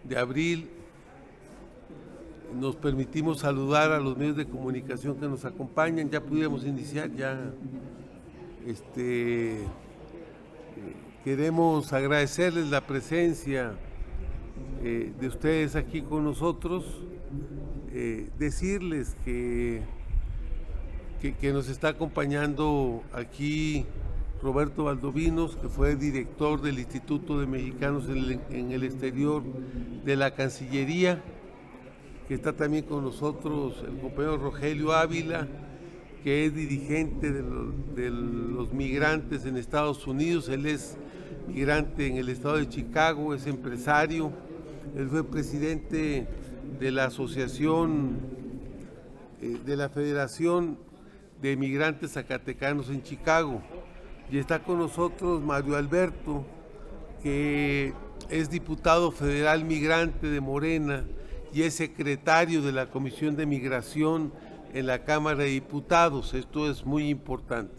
de abril nos permitimos saludar a los medios de comunicación que nos acompañan. Ya pudiéramos iniciar, queremos agradecerles la presencia de ustedes aquí con nosotros, decirles que nos está acompañando aquí Roberto Valdovinos, que fue director del Instituto de Mexicanos en el Exterior de la Cancillería, que está también con nosotros el compañero Rogelio Ávila, que es dirigente de los migrantes en Estados Unidos. Él es migrante en el estado de Chicago, es empresario, él fue presidente de la asociación, de la Federación de Migrantes Zacatecanos en Chicago. Y está con nosotros Mario Alberto, que es diputado federal migrante de Morena y es secretario de la Comisión de Migración en la Cámara de Diputados. Esto es muy importante.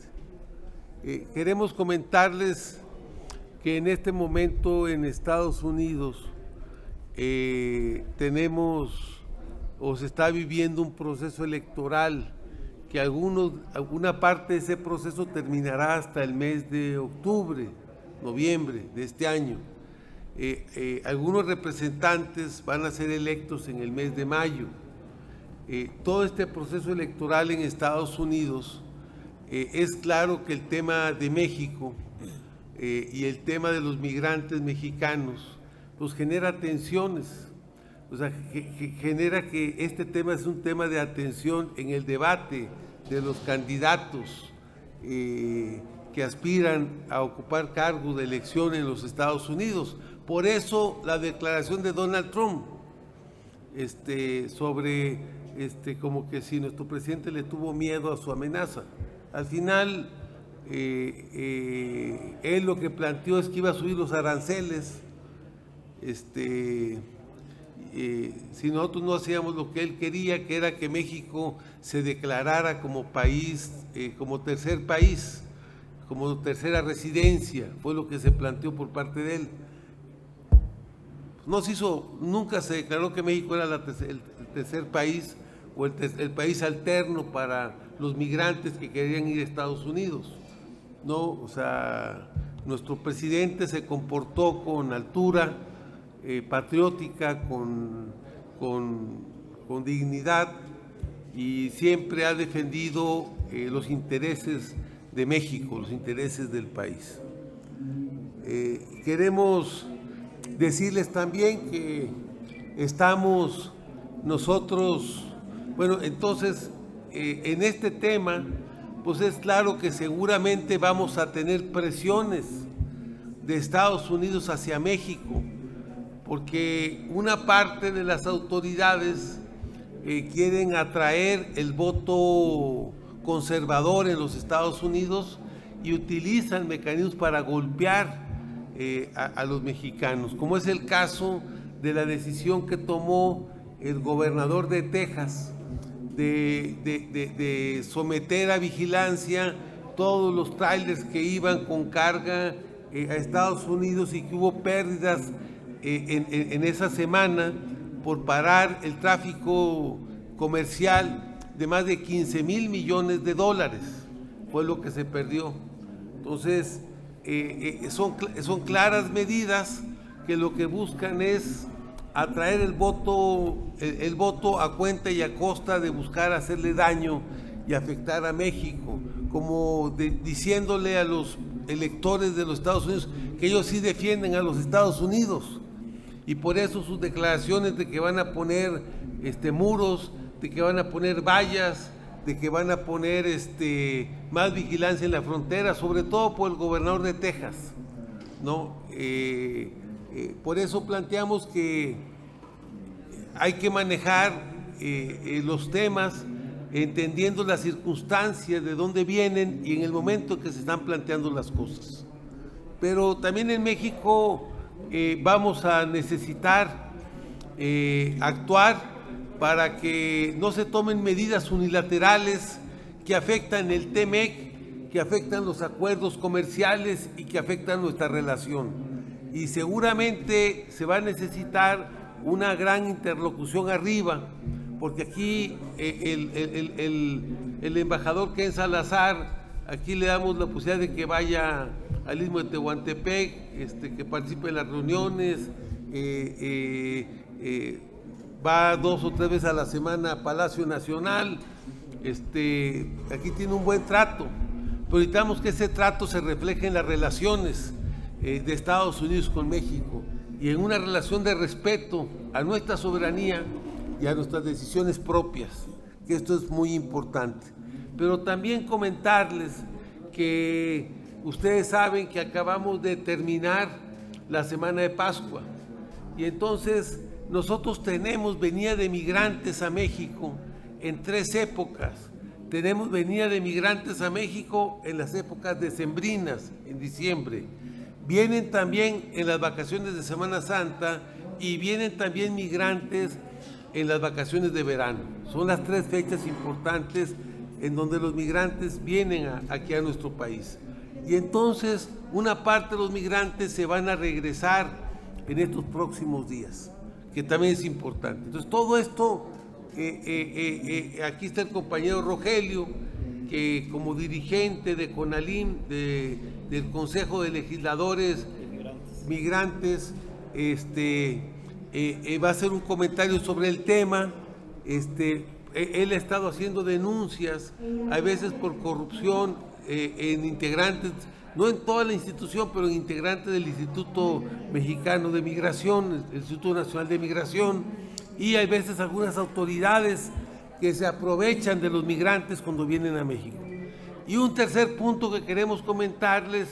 Queremos comentarles que en este momento en Estados Unidos tenemos o se está viviendo un proceso electoral que alguna parte de ese proceso terminará hasta el mes de octubre, noviembre de este año. Algunos representantes van a ser electos en el mes de mayo. Todo este proceso electoral en Estados Unidos, es claro que el tema de México y el tema de los migrantes mexicanos pues genera tensiones, o sea, genera que este tema es un tema de atención en el debate de los candidatos que aspiran a ocupar cargos de elección en los Estados Unidos. Por eso la declaración de Donald Trump sobre como que si nuestro presidente le tuvo miedo a su amenaza. Al final él lo que planteó es que iba a subir los aranceles si nosotros no hacíamos lo que él quería, que era que México se declarara como país, como tercer país, como tercera residencia. Fue lo que se planteó por parte de él. No se hizo, nunca se declaró que México era el tercer país o el país alterno para los migrantes que querían ir a Estados Unidos. No, o sea, nuestro presidente se comportó con altura, patriótica, con dignidad, y siempre ha defendido los intereses de México, los intereses del país. Queremos decirles también que estamos nosotros, bueno, entonces en este tema, pues es claro que seguramente vamos a tener presiones de Estados Unidos hacia México, porque una parte de las autoridades quieren atraer el voto conservador en los Estados Unidos y utilizan mecanismos para golpear a los mexicanos, como es el caso de la decisión que tomó el gobernador de Texas de someter a vigilancia todos los trailers que iban con carga a Estados Unidos, y que hubo pérdidas en esa semana por parar el tráfico comercial de más de 15,000 millones de dólares, fue lo que se perdió. Entonces, son claras medidas que lo que buscan es atraer el voto a cuenta y a costa de buscar hacerle daño y afectar a México, como diciéndole a los electores de los Estados Unidos que ellos sí defienden a los Estados Unidos. Y por eso sus declaraciones de que van a poner muros, de que van a poner vallas, de que van a poner más vigilancia en la frontera, sobre todo por el gobernador de Texas, ¿no? Por eso planteamos que hay que manejar los temas entendiendo las circunstancias de dónde vienen y en el momento que se están planteando las cosas. Pero también en México vamos a necesitar actuar para que no se tomen medidas unilaterales que afectan el TEMEC, que afectan los acuerdos comerciales y que afectan nuestra relación. Y seguramente se va a necesitar una gran interlocución arriba, porque aquí el embajador Ken Salazar, aquí le damos la posibilidad de que vaya al Istmo de Tehuantepec, que participe en las reuniones, va 2 o 3 veces a la semana a Palacio Nacional, aquí tiene un buen trato, pero necesitamos que ese trato se refleje en las relaciones de Estados Unidos con México y en una relación de respeto a nuestra soberanía y a nuestras decisiones propias, que esto es muy importante. Pero también comentarles que ustedes saben que acabamos de terminar la Semana de Pascua y entonces nosotros tenemos venida de migrantes a México en 3 épocas. Tenemos venida de migrantes a México en las épocas decembrinas, en diciembre. Vienen también en las vacaciones de Semana Santa y vienen también migrantes en las vacaciones de verano. Son las 3 fechas importantes en donde los migrantes vienen aquí a nuestro país. Y entonces una parte de los migrantes se van a regresar en estos próximos días, que también es importante. Entonces todo esto, aquí está el compañero Rogelio, que como dirigente de CONALIM, del Consejo de Legisladores Migrantes, va a hacer un comentario sobre el tema. Él ha estado haciendo denuncias, a veces por corrupción en integrantes, no en toda la institución, pero en integrantes del Instituto Mexicano de Migración, el Instituto Nacional de Migración, y hay veces algunas autoridades que se aprovechan de los migrantes cuando vienen a México. Y un tercer punto que queremos comentarles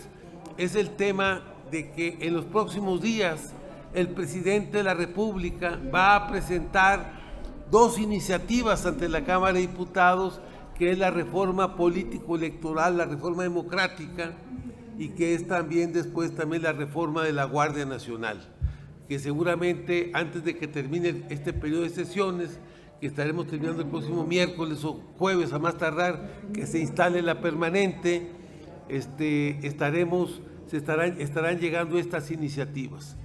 es el tema de que en los próximos días el presidente de la República va a presentar 2 iniciativas ante la Cámara de Diputados, que es la reforma político-electoral, la reforma democrática, y que es también después la reforma de la Guardia Nacional, que seguramente antes de que termine este periodo de sesiones, que estaremos terminando el próximo miércoles o jueves a más tardar, que se instale la permanente, estarán llegando estas iniciativas.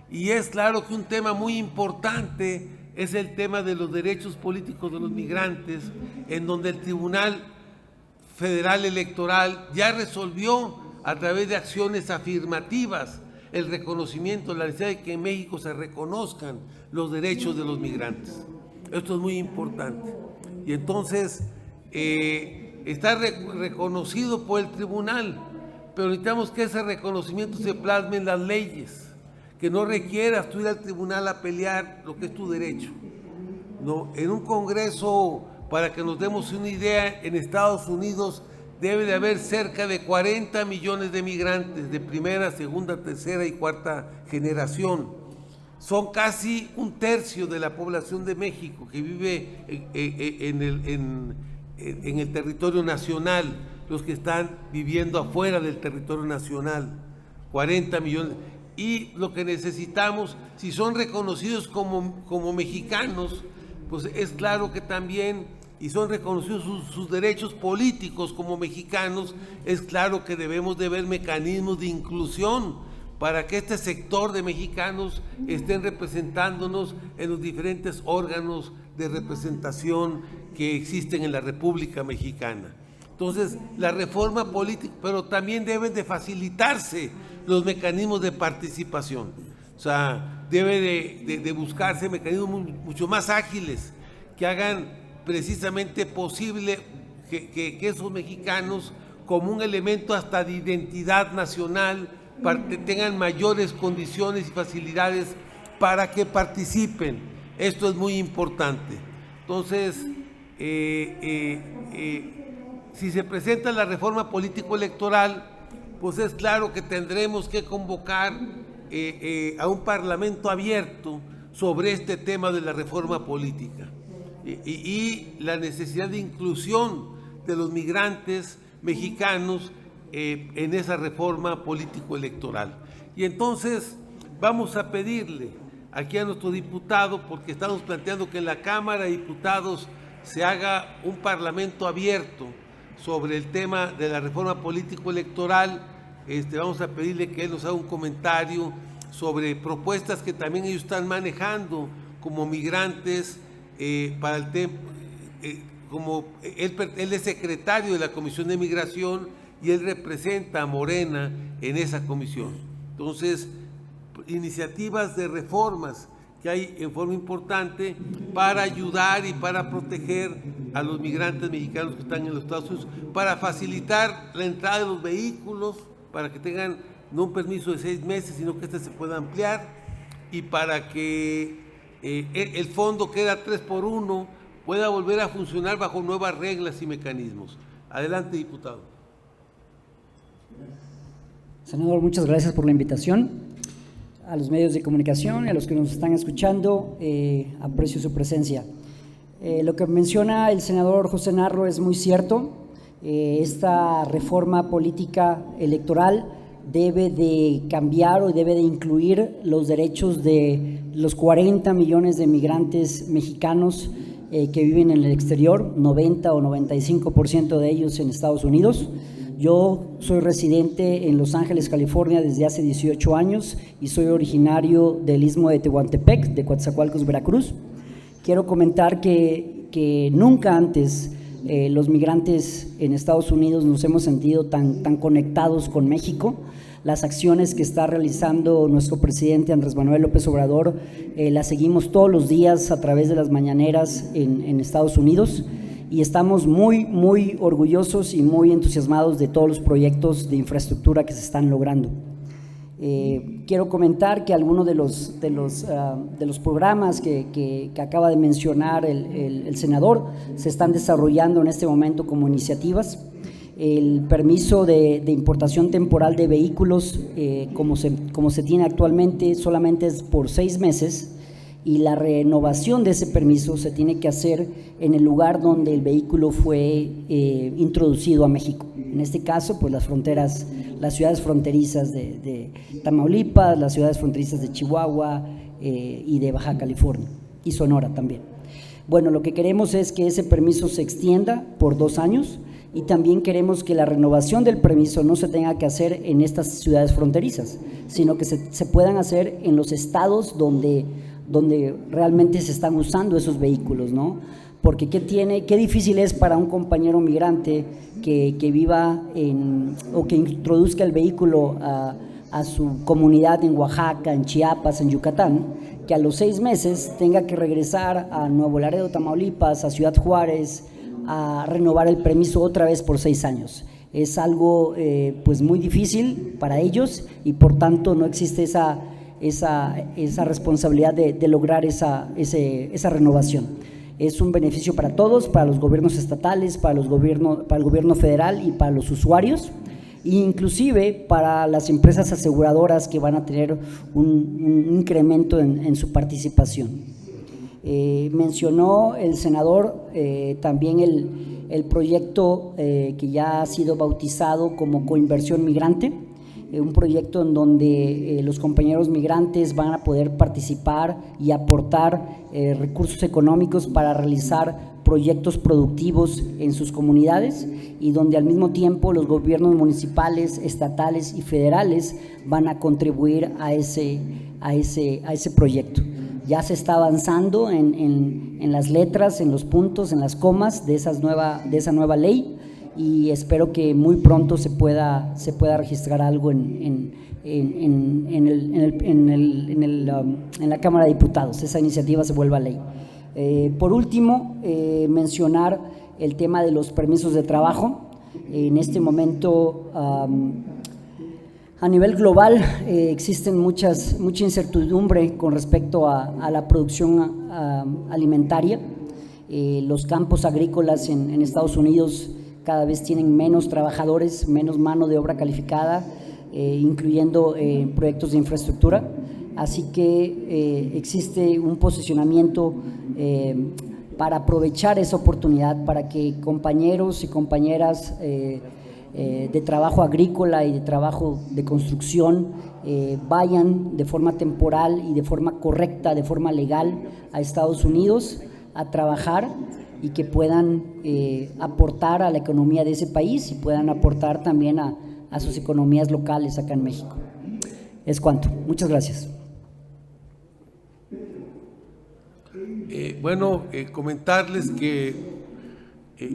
Y es claro que un tema muy importante es el tema de los derechos políticos de los migrantes, en donde el Tribunal Federal Electoral ya resolvió a través de acciones afirmativas el reconocimiento, la necesidad de que en México se reconozcan los derechos de los migrantes. Esto es muy importante. Y entonces está reconocido por el tribunal, pero necesitamos que ese reconocimiento se plasme en las leyes, que no requieras tú ir al tribunal a pelear lo que es tu derecho. No, en un congreso, para que nos demos una idea, en Estados Unidos debe de haber cerca de 40 millones de migrantes de primera, segunda, tercera y cuarta generación. Son casi 1/3 de la población de México que vive en el territorio nacional, los que están viviendo afuera del territorio nacional, 40 millones. Y lo que necesitamos, si son reconocidos como mexicanos, pues es claro que también, y son reconocidos sus derechos políticos como mexicanos, es claro que debemos de ver mecanismos de inclusión para que este sector de mexicanos estén representándonos en los diferentes órganos de representación que existen en la República Mexicana. Entonces, la reforma política, pero también deben de facilitarse los mecanismos de participación. O sea, debe de buscarse mecanismos mucho más ágiles que hagan precisamente posible que esos mexicanos, como un elemento hasta de identidad nacional, tengan mayores condiciones y facilidades para que participen. Esto es muy importante. Entonces, si se presenta la reforma político-electoral, pues es claro que tendremos que convocar a un parlamento abierto sobre este tema de la reforma política y la necesidad de inclusión de los migrantes mexicanos en esa reforma político-electoral. Y entonces vamos a pedirle aquí a nuestro diputado, porque estamos planteando que en la Cámara de Diputados se haga un parlamento abierto sobre el tema de la reforma político-electoral. Vamos a pedirle que él nos haga un comentario sobre propuestas que también ellos están manejando como migrantes para el tema. Como él es secretario de la Comisión de Migración y él representa a Morena en esa comisión. Entonces, iniciativas de reformas que hay en forma importante para ayudar y para proteger a los migrantes mexicanos que están en los Estados Unidos, para facilitar la entrada de los vehículos, para que tengan no un permiso de 6 meses, sino que este se pueda ampliar, y para que el fondo, que era 3x1, pueda volver a funcionar bajo nuevas reglas y mecanismos. Adelante, diputado. Senador, muchas gracias por la invitación. A los medios de comunicación y a los que nos están escuchando, aprecio su presencia. Lo que menciona el senador José Narro es muy cierto. Esta reforma política electoral debe de cambiar o debe de incluir los derechos de los 40 millones de migrantes mexicanos que viven en el exterior, 90 o 95% de ellos en Estados Unidos. Yo soy residente en Los Ángeles, California, desde hace 18 años y soy originario del Istmo de Tehuantepec, de Coatzacoalcos, Veracruz. Quiero comentar que nunca antes los migrantes en Estados Unidos nos hemos sentido tan conectados con México. Las acciones que está realizando nuestro presidente Andrés Manuel López Obrador las seguimos todos los días a través de las mañaneras en Estados Unidos. Y estamos muy orgullosos y muy entusiasmados de todos los proyectos de infraestructura que se están logrando. Quiero comentar que algunos de los programas que acaba de mencionar el senador se están desarrollando en este momento como iniciativas. El permiso de importación temporal de vehículos, como se tiene actualmente, solamente es por 6 meses. Y la renovación de ese permiso se tiene que hacer en el lugar donde el vehículo fue introducido a México. En este caso, pues las ciudades fronterizas de Tamaulipas, las ciudades fronterizas de Chihuahua y de Baja California, y Sonora también. Bueno, lo que queremos es que ese permiso se extienda por 2 años y también queremos que la renovación del permiso no se tenga que hacer en estas ciudades fronterizas, sino que se puedan hacer en los estados donde realmente se están usando esos vehículos, ¿no? Porque qué difícil es para un compañero migrante que viva o que introduzca el vehículo a su comunidad en Oaxaca, en Chiapas, en Yucatán, que a los 6 meses tenga que regresar a Nuevo Laredo, Tamaulipas, a Ciudad Juárez, a renovar el permiso otra vez por 6 años. Es algo pues muy difícil para ellos y por tanto no existe esa responsabilidad de lograr esa renovación. Es un beneficio para todos, para los gobiernos estatales, para el gobierno federal y para los usuarios, e inclusive para las empresas aseguradoras que van a tener un incremento en su participación. Mencionó el senador también el proyecto que ya ha sido bautizado como Coinversión Migrante, un proyecto en donde los compañeros migrantes van a poder participar y aportar recursos económicos para realizar proyectos productivos en sus comunidades y donde al mismo tiempo los gobiernos municipales, estatales y federales van a contribuir a ese proyecto. Ya se está avanzando en las letras, en los puntos, en las comas de esa nueva ley, y espero que muy pronto se pueda registrar algo en la Cámara de Diputados, esa iniciativa se vuelva ley. Por último, mencionar el tema de los permisos de trabajo. En este momento, a nivel global, existen mucha incertidumbre con respecto a la producción alimentaria. Los campos agrícolas en Estados Unidos cada vez tienen menos trabajadores, menos mano de obra calificada, incluyendo proyectos de infraestructura. Así que existe un posicionamiento para aprovechar esa oportunidad para que compañeros y compañeras de trabajo agrícola y de trabajo de construcción vayan de forma temporal y de forma correcta, de forma legal a Estados Unidos a trabajar y que puedan aportar a la economía de ese país y puedan aportar también a sus economías locales acá en México. Es cuanto. Muchas gracias. Comentarles que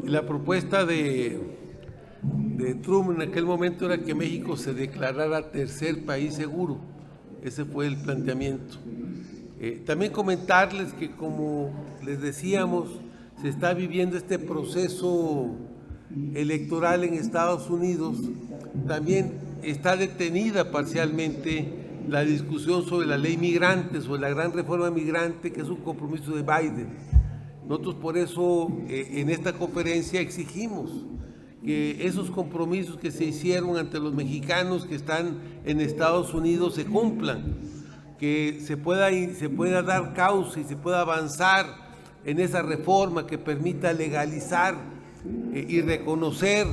la propuesta de Trump en aquel momento era que México se declarara tercer país seguro. Ese fue el planteamiento. También comentarles que, como les decíamos, se está viviendo este proceso electoral en Estados Unidos. También está detenida parcialmente la discusión sobre la ley migrante, sobre la gran reforma migrante, que es un compromiso de Biden. Nosotros por eso en esta conferencia exigimos que esos compromisos que se hicieron ante los mexicanos que están en Estados Unidos se cumplan, que se pueda dar causa y se pueda avanzar en esa reforma que permita legalizar y reconocer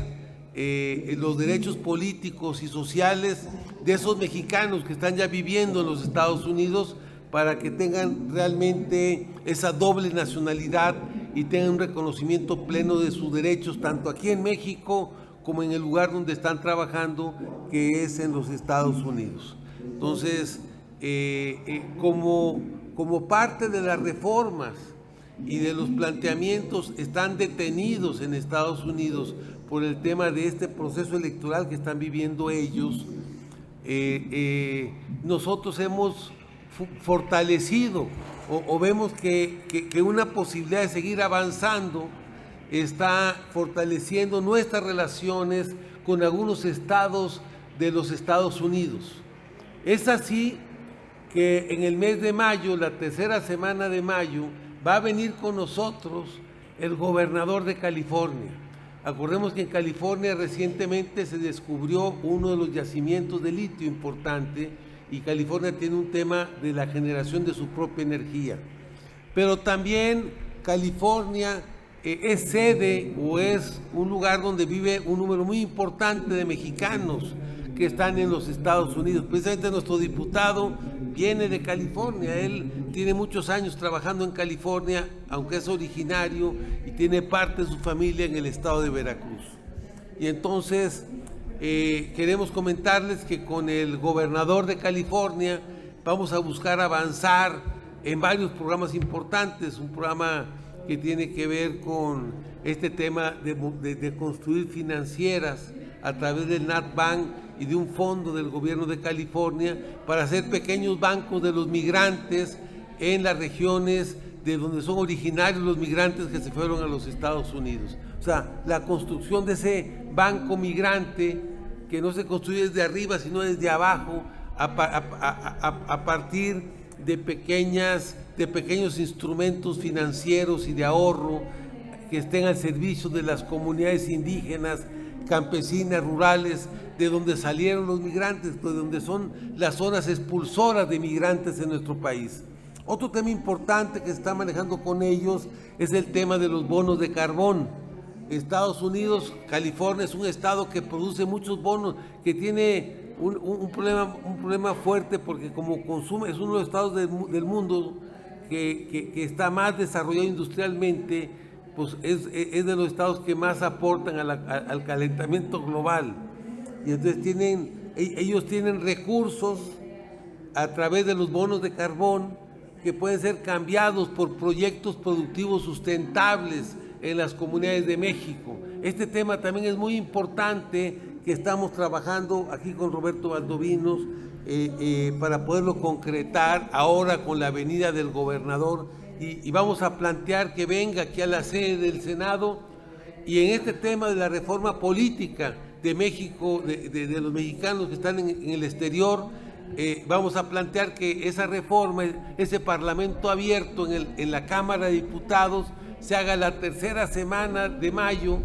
los derechos políticos y sociales de esos mexicanos que están ya viviendo en los Estados Unidos, para que tengan realmente esa doble nacionalidad y tengan un reconocimiento pleno de sus derechos, tanto aquí en México como en el lugar donde están trabajando, que es en los Estados Unidos. Entonces, como parte de las reformas y de los planteamientos están detenidos en Estados Unidos por el tema de este proceso electoral que están viviendo ellos, nosotros hemos fortalecido o vemos que una posibilidad de seguir avanzando está fortaleciendo nuestras relaciones con algunos estados de los Estados Unidos. Es así que en el mes de mayo, la tercera semana de mayo, va a venir con nosotros el gobernador de California. Acordemos que en California recientemente se descubrió uno de los yacimientos de litio importante, y California tiene un tema de la generación de su propia energía. Pero también California es sede o es un lugar donde vive un número muy importante de mexicanos que están en los Estados Unidos. Precisamente nuestro diputado viene de California, él tiene muchos años trabajando en California, aunque es originario y tiene parte de su familia en el estado de Veracruz. Y entonces queremos comentarles que con el gobernador de California vamos a buscar avanzar en varios programas importantes, un programa que tiene que ver con este tema de construir financieras a través del NatBank y de un fondo del gobierno de California para hacer pequeños bancos de los migrantes en las regiones de donde son originarios los migrantes que se fueron a los Estados Unidos. O sea, la construcción de ese banco migrante que no se construye desde arriba, sino desde abajo, a partir de pequeños instrumentos financieros y de ahorro que estén al servicio de las comunidades indígenas, campesinas, rurales, de donde salieron los migrantes, de donde son las zonas expulsoras de migrantes en nuestro país. Otro tema importante que se está manejando con ellos es el tema de los bonos de carbón. Estados Unidos, California es un estado que produce muchos bonos, que tiene un problema fuerte porque como consume, es uno de los estados del mundo que está más desarrollado industrialmente, pues es de los estados que más aportan al calentamiento global. Y entonces ellos tienen recursos a través de los bonos de carbón que pueden ser cambiados por proyectos productivos sustentables en las comunidades de México. Este tema también es muy importante, que estamos trabajando aquí con Roberto Valdovinos para poderlo concretar ahora con la venida del gobernador, y vamos a plantear que venga aquí a la sede del Senado. Y en este tema de la reforma política de México, de los mexicanos que están en el exterior, vamos a plantear que esa reforma, ese parlamento abierto en la Cámara de Diputados, se haga la tercera semana de mayo,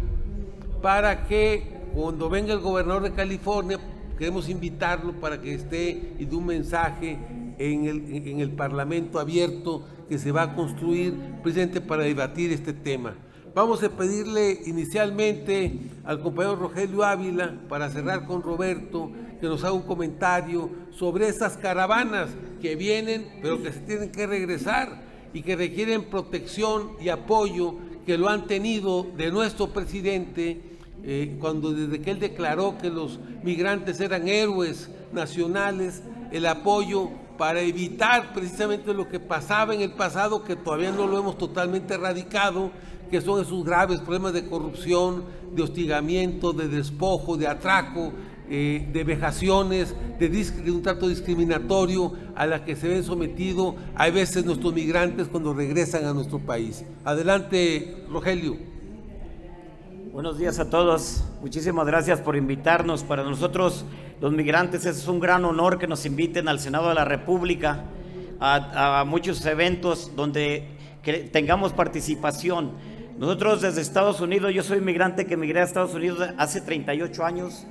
para que cuando venga el gobernador de California, queremos invitarlo para que esté y dé un mensaje en el parlamento abierto que se va a construir precisamente para debatir este tema. Vamos a pedirle inicialmente al compañero Rogelio Ávila, para cerrar con Roberto, que nos haga un comentario sobre esas caravanas que vienen, pero que se tienen que regresar y que requieren protección y apoyo, que lo han tenido de nuestro presidente, desde que él declaró que los migrantes eran héroes nacionales, el apoyo para evitar precisamente lo que pasaba en el pasado, que todavía no lo hemos totalmente erradicado, que son esos graves problemas de corrupción, de hostigamiento, de despojo, de atraco, de vejaciones, de un trato discriminatorio a la que se ven sometidos a veces nuestros migrantes cuando regresan a nuestro país. Adelante, Rogelio. Buenos días a todos. Muchísimas gracias por invitarnos. Para nosotros, los migrantes, es un gran honor que nos inviten al Senado de la República a muchos eventos donde tengamos participación. Nosotros desde Estados Unidos, yo soy migrante que migré a Estados Unidos hace 38 años,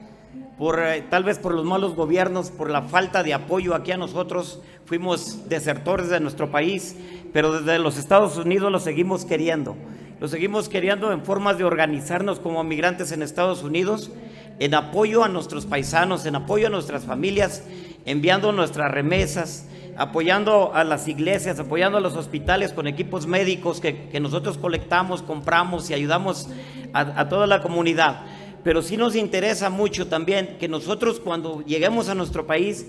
tal vez por los malos gobiernos, por la falta de apoyo aquí a nosotros, fuimos desertores de nuestro país, pero desde los Estados Unidos lo seguimos queriendo. Lo seguimos queriendo en formas de organizarnos como migrantes en Estados Unidos, en apoyo a nuestros paisanos, en apoyo a nuestras familias, enviando nuestras remesas, apoyando a las iglesias, apoyando a los hospitales con equipos médicos que nosotros colectamos, compramos y ayudamos a toda la comunidad. Pero sí nos interesa mucho también que nosotros cuando lleguemos a nuestro país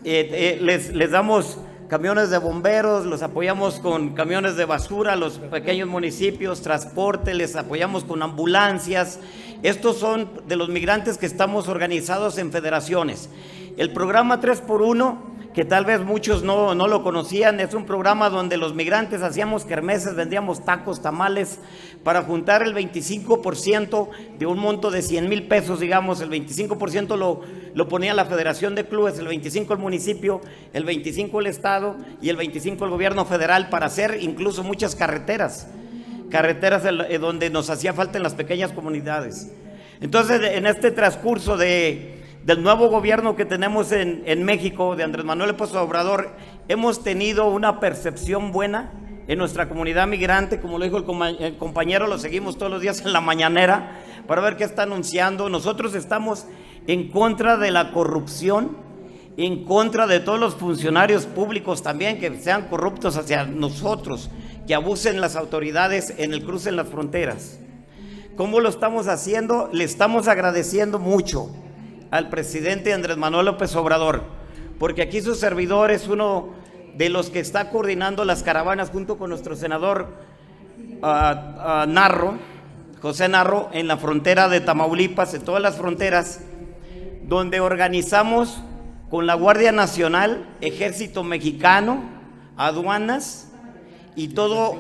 les damos camiones de bomberos, los apoyamos con camiones de basura, los pequeños municipios, transporte, les apoyamos con ambulancias. Estos son de los migrantes que estamos organizados en federaciones. El programa 3x1, que tal vez muchos no lo conocían, es un programa donde los migrantes hacíamos kermeses, vendíamos tacos, tamales, para juntar el 25% de un monto de 100,000 pesos, digamos, el 25% lo ponía la Federación de Clubes, el 25% el municipio, el 25% el Estado y el 25% el gobierno federal, para hacer incluso muchas carreteras donde nos hacía falta en las pequeñas comunidades. Entonces, en este transcurso del nuevo gobierno que tenemos en México, de Andrés Manuel López Obrador, hemos tenido una percepción buena en nuestra comunidad migrante. Como lo dijo el compañero, lo seguimos todos los días en la mañanera para ver qué está anunciando. Nosotros estamos en contra de la corrupción, en contra de todos los funcionarios públicos también que sean corruptos hacia nosotros, que abusen las autoridades en el cruce en las fronteras. ¿Cómo lo estamos haciendo? Le estamos agradeciendo mucho al presidente Andrés Manuel López Obrador, porque aquí su servidor es uno de los que está coordinando las caravanas junto con nuestro senador José Narro, en la frontera de Tamaulipas, en todas las fronteras, donde organizamos con la Guardia Nacional, Ejército Mexicano, aduanas y todo,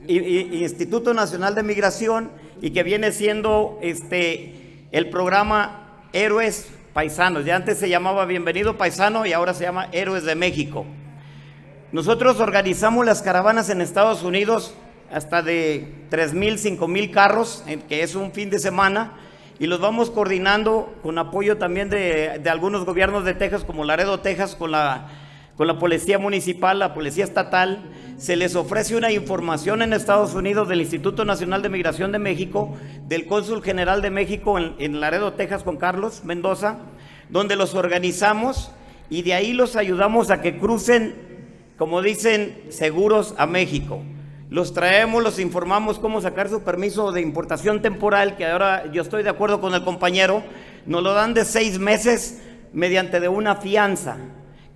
Instituto Nacional de Migración, y que viene siendo el programa Héroes Paisanos. Ya antes se llamaba Bienvenido Paisano y ahora se llama Héroes de México. Nosotros organizamos las caravanas en Estados Unidos hasta de 3,000, 5,000 carros, que es un fin de semana, y los vamos coordinando con apoyo también de algunos gobiernos de Texas, como Laredo, Texas, con la policía municipal, la policía estatal. Se les ofrece una información en Estados Unidos del Instituto Nacional de Migración de México, del Cónsul General de México en Laredo, Texas, con Carlos Mendoza, donde los organizamos y de ahí los ayudamos a que crucen, como dicen, seguros a México. Los traemos, los informamos cómo sacar su permiso de importación temporal, que ahora yo estoy de acuerdo con el compañero, nos lo dan de 6 meses mediante de una fianza.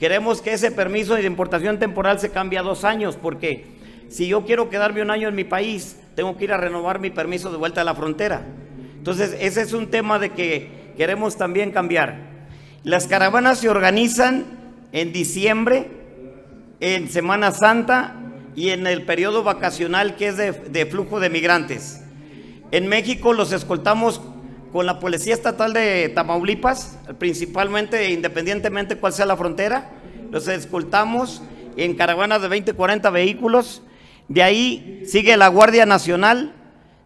Queremos que ese permiso de importación temporal se cambie a 2 años, porque si yo quiero quedarme 1 año en mi país, tengo que ir a renovar mi permiso de vuelta a la frontera. Entonces, ese es un tema de que queremos también cambiar. Las caravanas se organizan en diciembre, en Semana Santa y en el periodo vacacional, que es de flujo de migrantes. En México los escoltamos con la Policía Estatal de Tamaulipas, principalmente, independientemente cuál sea la frontera. Los escoltamos en caravanas de 20, 40 vehículos. De ahí sigue la Guardia Nacional,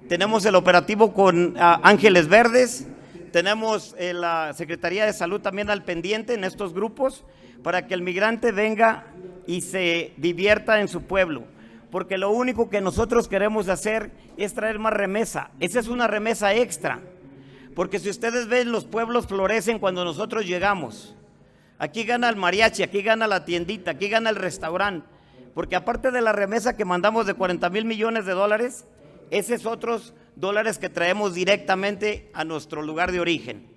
tenemos el operativo con Ángeles Verdes, tenemos la Secretaría de Salud también al pendiente en estos grupos, para que el migrante venga y se divierta en su pueblo, porque lo único que nosotros queremos hacer es traer más remesa. Esa es una remesa extra, porque si ustedes ven, los pueblos florecen cuando nosotros llegamos. Aquí gana el mariachi, aquí gana la tiendita, aquí gana el restaurante, porque aparte de la remesa que mandamos de 40,000 millones de dólares, esos otros dólares que traemos directamente a nuestro lugar de origen.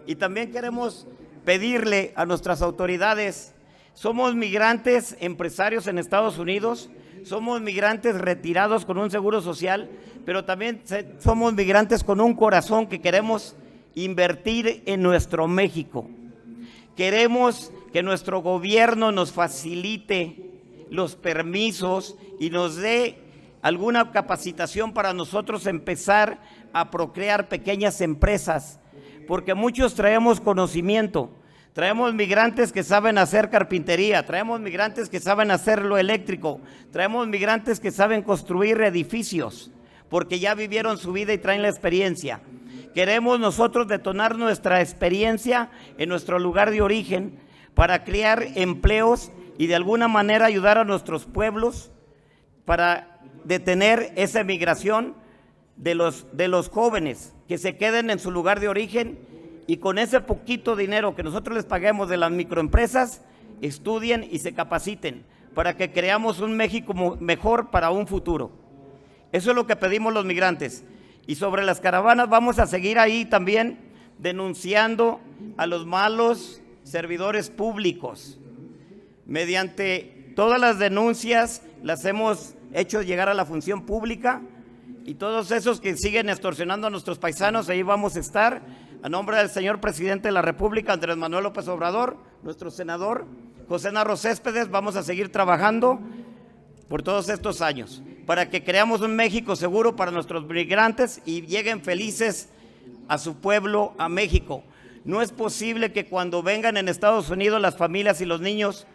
Y también queremos pedirle a nuestras autoridades, somos migrantes empresarios en Estados Unidos, somos migrantes retirados con un seguro social, pero también somos migrantes con un corazón que queremos invertir en nuestro México. Queremos que nuestro gobierno nos facilite los permisos y nos dé alguna capacitación para nosotros empezar a procrear pequeñas empresas, porque muchos traemos conocimiento. Traemos migrantes que saben hacer carpintería, traemos migrantes que saben hacer lo eléctrico, traemos migrantes que saben construir edificios, porque ya vivieron su vida y traen la experiencia. Queremos nosotros detonar nuestra experiencia en nuestro lugar de origen para crear empleos y de alguna manera ayudar a nuestros pueblos para detener esa migración de los jóvenes que se queden en su lugar de origen y con ese poquito dinero que nosotros les paguemos de las microempresas, estudien y se capaciten para que creamos un México mejor para un futuro. Eso es lo que pedimos los migrantes. Y sobre las caravanas vamos a seguir ahí también denunciando a los malos servidores públicos. Mediante todas las denuncias las hemos hecho llegar a la función pública y todos esos que siguen extorsionando a nuestros paisanos, ahí vamos a estar. A nombre del señor presidente de la República, Andrés Manuel López Obrador, nuestro senador José Narro Céspedes, vamos a seguir trabajando por todos estos años para que creamos un México seguro para nuestros migrantes y lleguen felices a su pueblo, a México. No es posible que cuando vengan en Estados Unidos las familias y los niños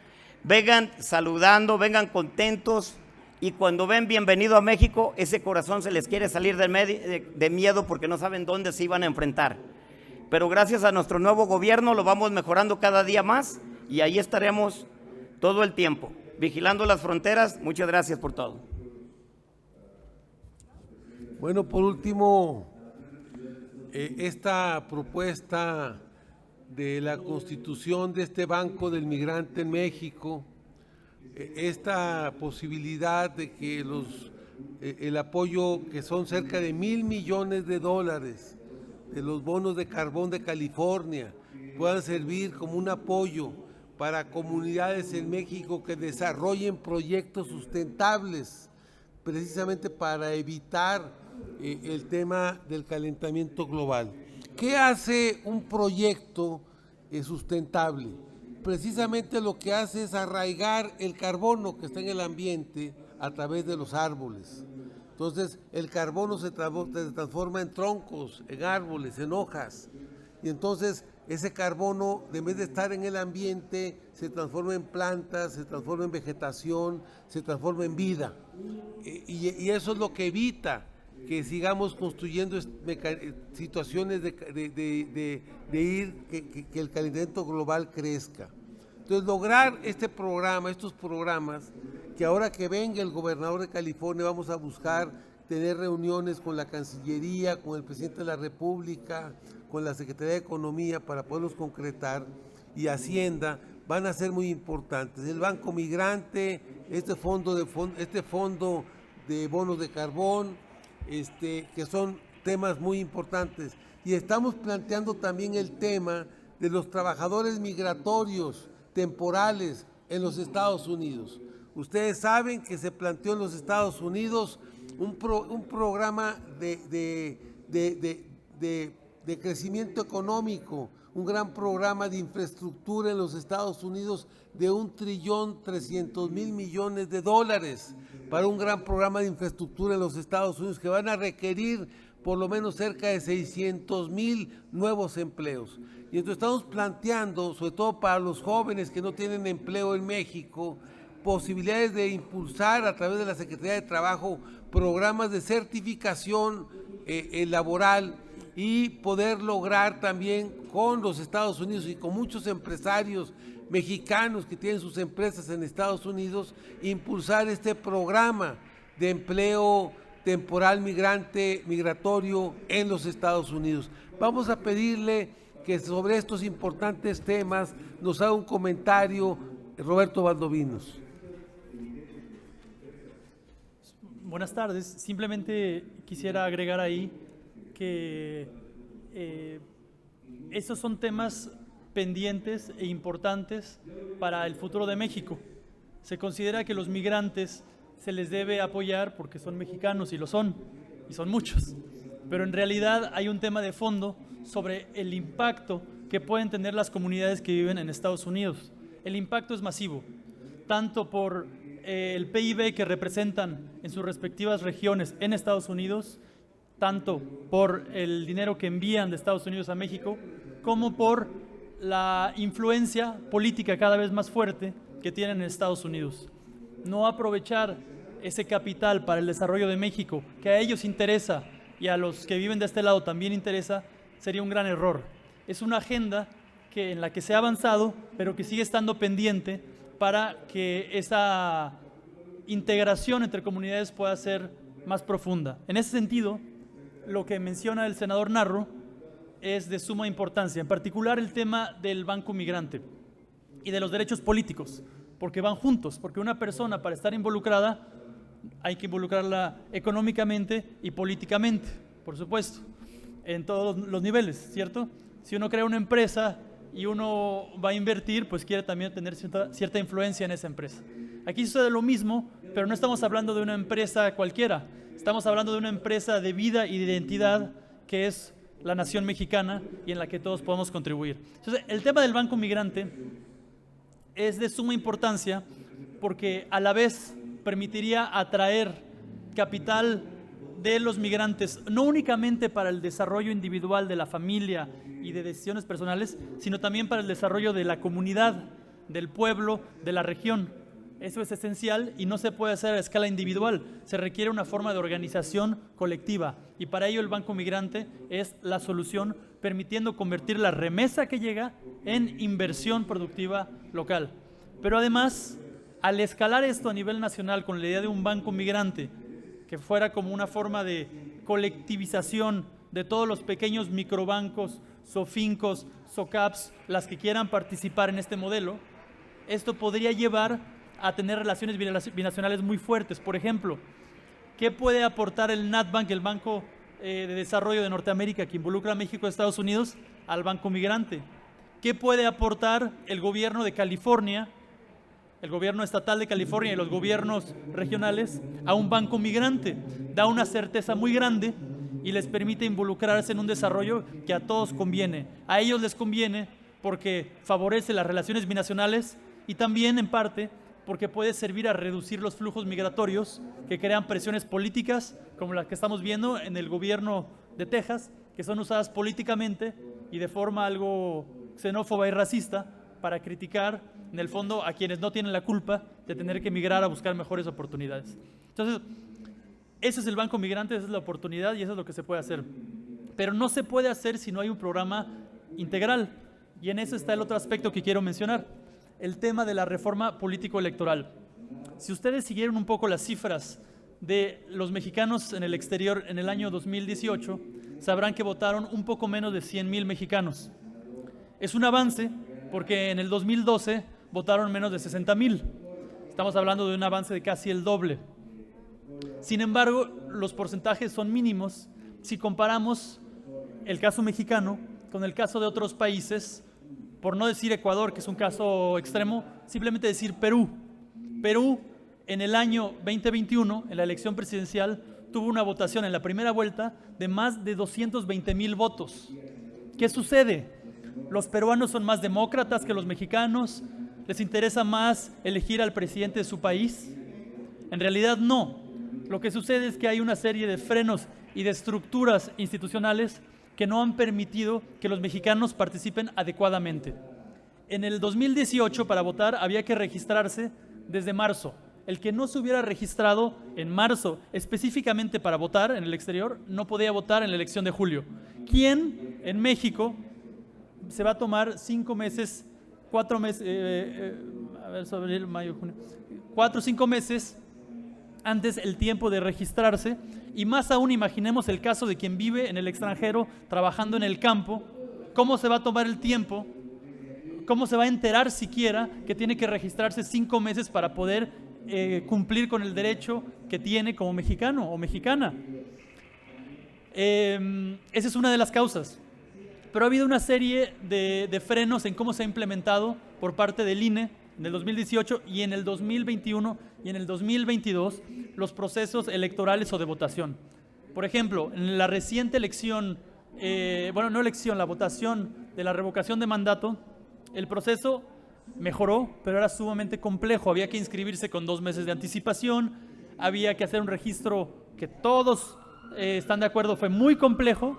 vengan saludando, vengan contentos, y cuando ven bienvenido a México, ese corazón se les quiere salir de miedo porque no saben dónde se iban a enfrentar. Pero gracias a nuestro nuevo gobierno lo vamos mejorando cada día más y ahí estaremos todo el tiempo, vigilando las fronteras. Muchas gracias por todo. Bueno, por último, esta propuesta de la constitución de este Banco del Migrante en México, esta posibilidad de que el apoyo, que son cerca de $1,000 millones de los bonos de carbón de California, puedan servir como un apoyo para comunidades en México que desarrollen proyectos sustentables, precisamente para evitar el tema del calentamiento global. ¿Qué hace un proyecto sustentable? Precisamente lo que hace es arraigar el carbono que está en el ambiente a través de los árboles. Entonces el carbono se transforma en troncos, en árboles, en hojas, y entonces ese carbono, en vez de estar en el ambiente, se transforma en plantas, se transforma en vegetación, se transforma en vida, y eso es lo que evita que sigamos construyendo situaciones que el calentamiento global crezca. Entonces, lograr estos programas, que ahora que venga el gobernador de California vamos a buscar tener reuniones con la Cancillería, con el presidente de la República, con la Secretaría de Economía para poderlos concretar, y Hacienda, van a ser muy importantes. El Banco Migrante, este fondo de bonos de carbón, que son temas muy importantes. Y estamos planteando también el tema de los trabajadores migratorios temporales en los Estados Unidos. Ustedes saben que se planteó en los Estados Unidos un programa de crecimiento económico, un gran programa de infraestructura en los Estados Unidos de $1.3 trillones para un gran programa de infraestructura en los Estados Unidos que van a requerir por lo menos cerca de 600,000 nuevos empleos. Y entonces estamos planteando, sobre todo para los jóvenes que no tienen empleo en México, posibilidades de impulsar a través de la Secretaría de Trabajo programas de certificación laboral, y poder lograr también con los Estados Unidos y con muchos empresarios mexicanos que tienen sus empresas en Estados Unidos, impulsar este programa de empleo temporal migratorio en los Estados Unidos. Vamos a pedirle que sobre estos importantes temas nos haga un comentario Roberto Valdovinos. Buenas tardes. Simplemente quisiera agregar ahí que estos son temas pendientes e importantes para el futuro de México. Se considera que los migrantes se les debe apoyar porque son mexicanos, y son muchos. Pero en realidad hay un tema de fondo sobre el impacto que pueden tener las comunidades que viven en Estados Unidos. El impacto es masivo, tanto por el PIB que representan en sus respectivas regiones en Estados Unidos, tanto por el dinero que envían de Estados Unidos a México, como por la influencia política cada vez más fuerte que tienen en Estados Unidos. No aprovechar ese capital para el desarrollo de México, que a ellos interesa y a los que viven de este lado también interesa, sería un gran error. Es una agenda en la que se ha avanzado, pero que sigue estando pendiente para que esa integración entre comunidades pueda ser más profunda. En ese sentido, lo que menciona el senador Narro es de suma importancia, en particular el tema del Banco Migrante y de los derechos políticos, porque van juntos, porque una persona, para estar involucrada, hay que involucrarla económicamente y políticamente, por supuesto, en todos los niveles, ¿cierto? Si uno crea una empresa y uno va a invertir, pues quiere también tener cierta influencia en esa empresa. Aquí sucede lo mismo, pero no estamos hablando de una empresa cualquiera, estamos hablando de una empresa de vida y de identidad que es la nación mexicana y en la que todos podemos contribuir. Entonces, el tema del Banco Migrante es de suma importancia porque a la vez permitiría atraer capital de los migrantes, no únicamente para el desarrollo individual de la familia y de decisiones personales, sino también para el desarrollo de la comunidad, del pueblo, de la región. Eso es esencial y no se puede hacer a escala individual, se requiere una forma de organización colectiva y para ello el Banco Migrante es la solución, permitiendo convertir la remesa que llega en inversión productiva local. Pero además, al escalar esto a nivel nacional con la idea de un Banco Migrante, que fuera como una forma de colectivización de todos los pequeños microbancos, sofincos, socaps, las que quieran participar en este modelo, esto podría llevar a tener relaciones binacionales muy fuertes. Por ejemplo, ¿qué puede aportar el NatBank, el Banco de Desarrollo de Norteamérica, que involucra a México y Estados Unidos, al Banco Migrante? ¿Qué puede aportar el gobierno de California, el gobierno estatal de California y los gobiernos regionales a un Banco Migrante? Da una certeza muy grande y les permite involucrarse en un desarrollo que a todos conviene. A ellos les conviene porque favorece las relaciones binacionales y también, en parte, porque puede servir a reducir los flujos migratorios que crean presiones políticas, como las que estamos viendo en el gobierno de Texas, que son usadas políticamente y de forma algo xenófoba y racista para criticar, en el fondo, a quienes no tienen la culpa de tener que emigrar a buscar mejores oportunidades. Entonces, ese es el Banco Migrante, esa es la oportunidad y eso es lo que se puede hacer. Pero no se puede hacer si no hay un programa integral. Y en eso está el otro aspecto que quiero mencionar, el tema de la reforma político-electoral. Si ustedes siguieron un poco las cifras de los mexicanos en el exterior en el año 2018, sabrán que votaron un poco menos de 100,000 mexicanos. Es un avance porque en el 2012 votaron menos de 60,000. Estamos hablando de un avance de casi el doble. Sin embargo, los porcentajes son mínimos si comparamos el caso mexicano con el caso de otros países, por no decir Ecuador, que es un caso extremo, simplemente decir Perú. Perú, en el año 2021, en la elección presidencial, tuvo una votación en la primera vuelta de más de 220,000 votos. ¿Qué sucede? Los peruanos son más demócratas que los mexicanos, les interesa más elegir al presidente de su país. En realidad no. Lo que sucede es que hay una serie de frenos y de estructuras institucionales que no han permitido que los mexicanos participen adecuadamente. En el 2018, para votar, había que registrarse desde marzo. El que no se hubiera registrado en marzo específicamente para votar en el exterior, no podía votar en la elección de julio. ¿Quién en México se va a tomar 5 meses, 4 meses, abril, mayo, junio, 4 o 5 meses antes el tiempo de registrarse? Y más aún, imaginemos el caso de quien vive en el extranjero trabajando en el campo. ¿Cómo se va a tomar el tiempo? ¿Cómo se va a enterar siquiera que tiene que registrarse 5 meses para poder cumplir con el derecho que tiene como mexicano o mexicana? Esa es una de las causas. Pero ha habido una serie de frenos en cómo se ha implementado por parte del INE en el 2018 y en el 2021 y en el 2022 los procesos electorales o de votación. Por ejemplo, en la reciente elección, la votación de la revocación de mandato, el proceso mejoró, pero era sumamente complejo. Había que inscribirse con 2 meses de anticipación, había que hacer un registro que todos están de acuerdo, fue muy complejo,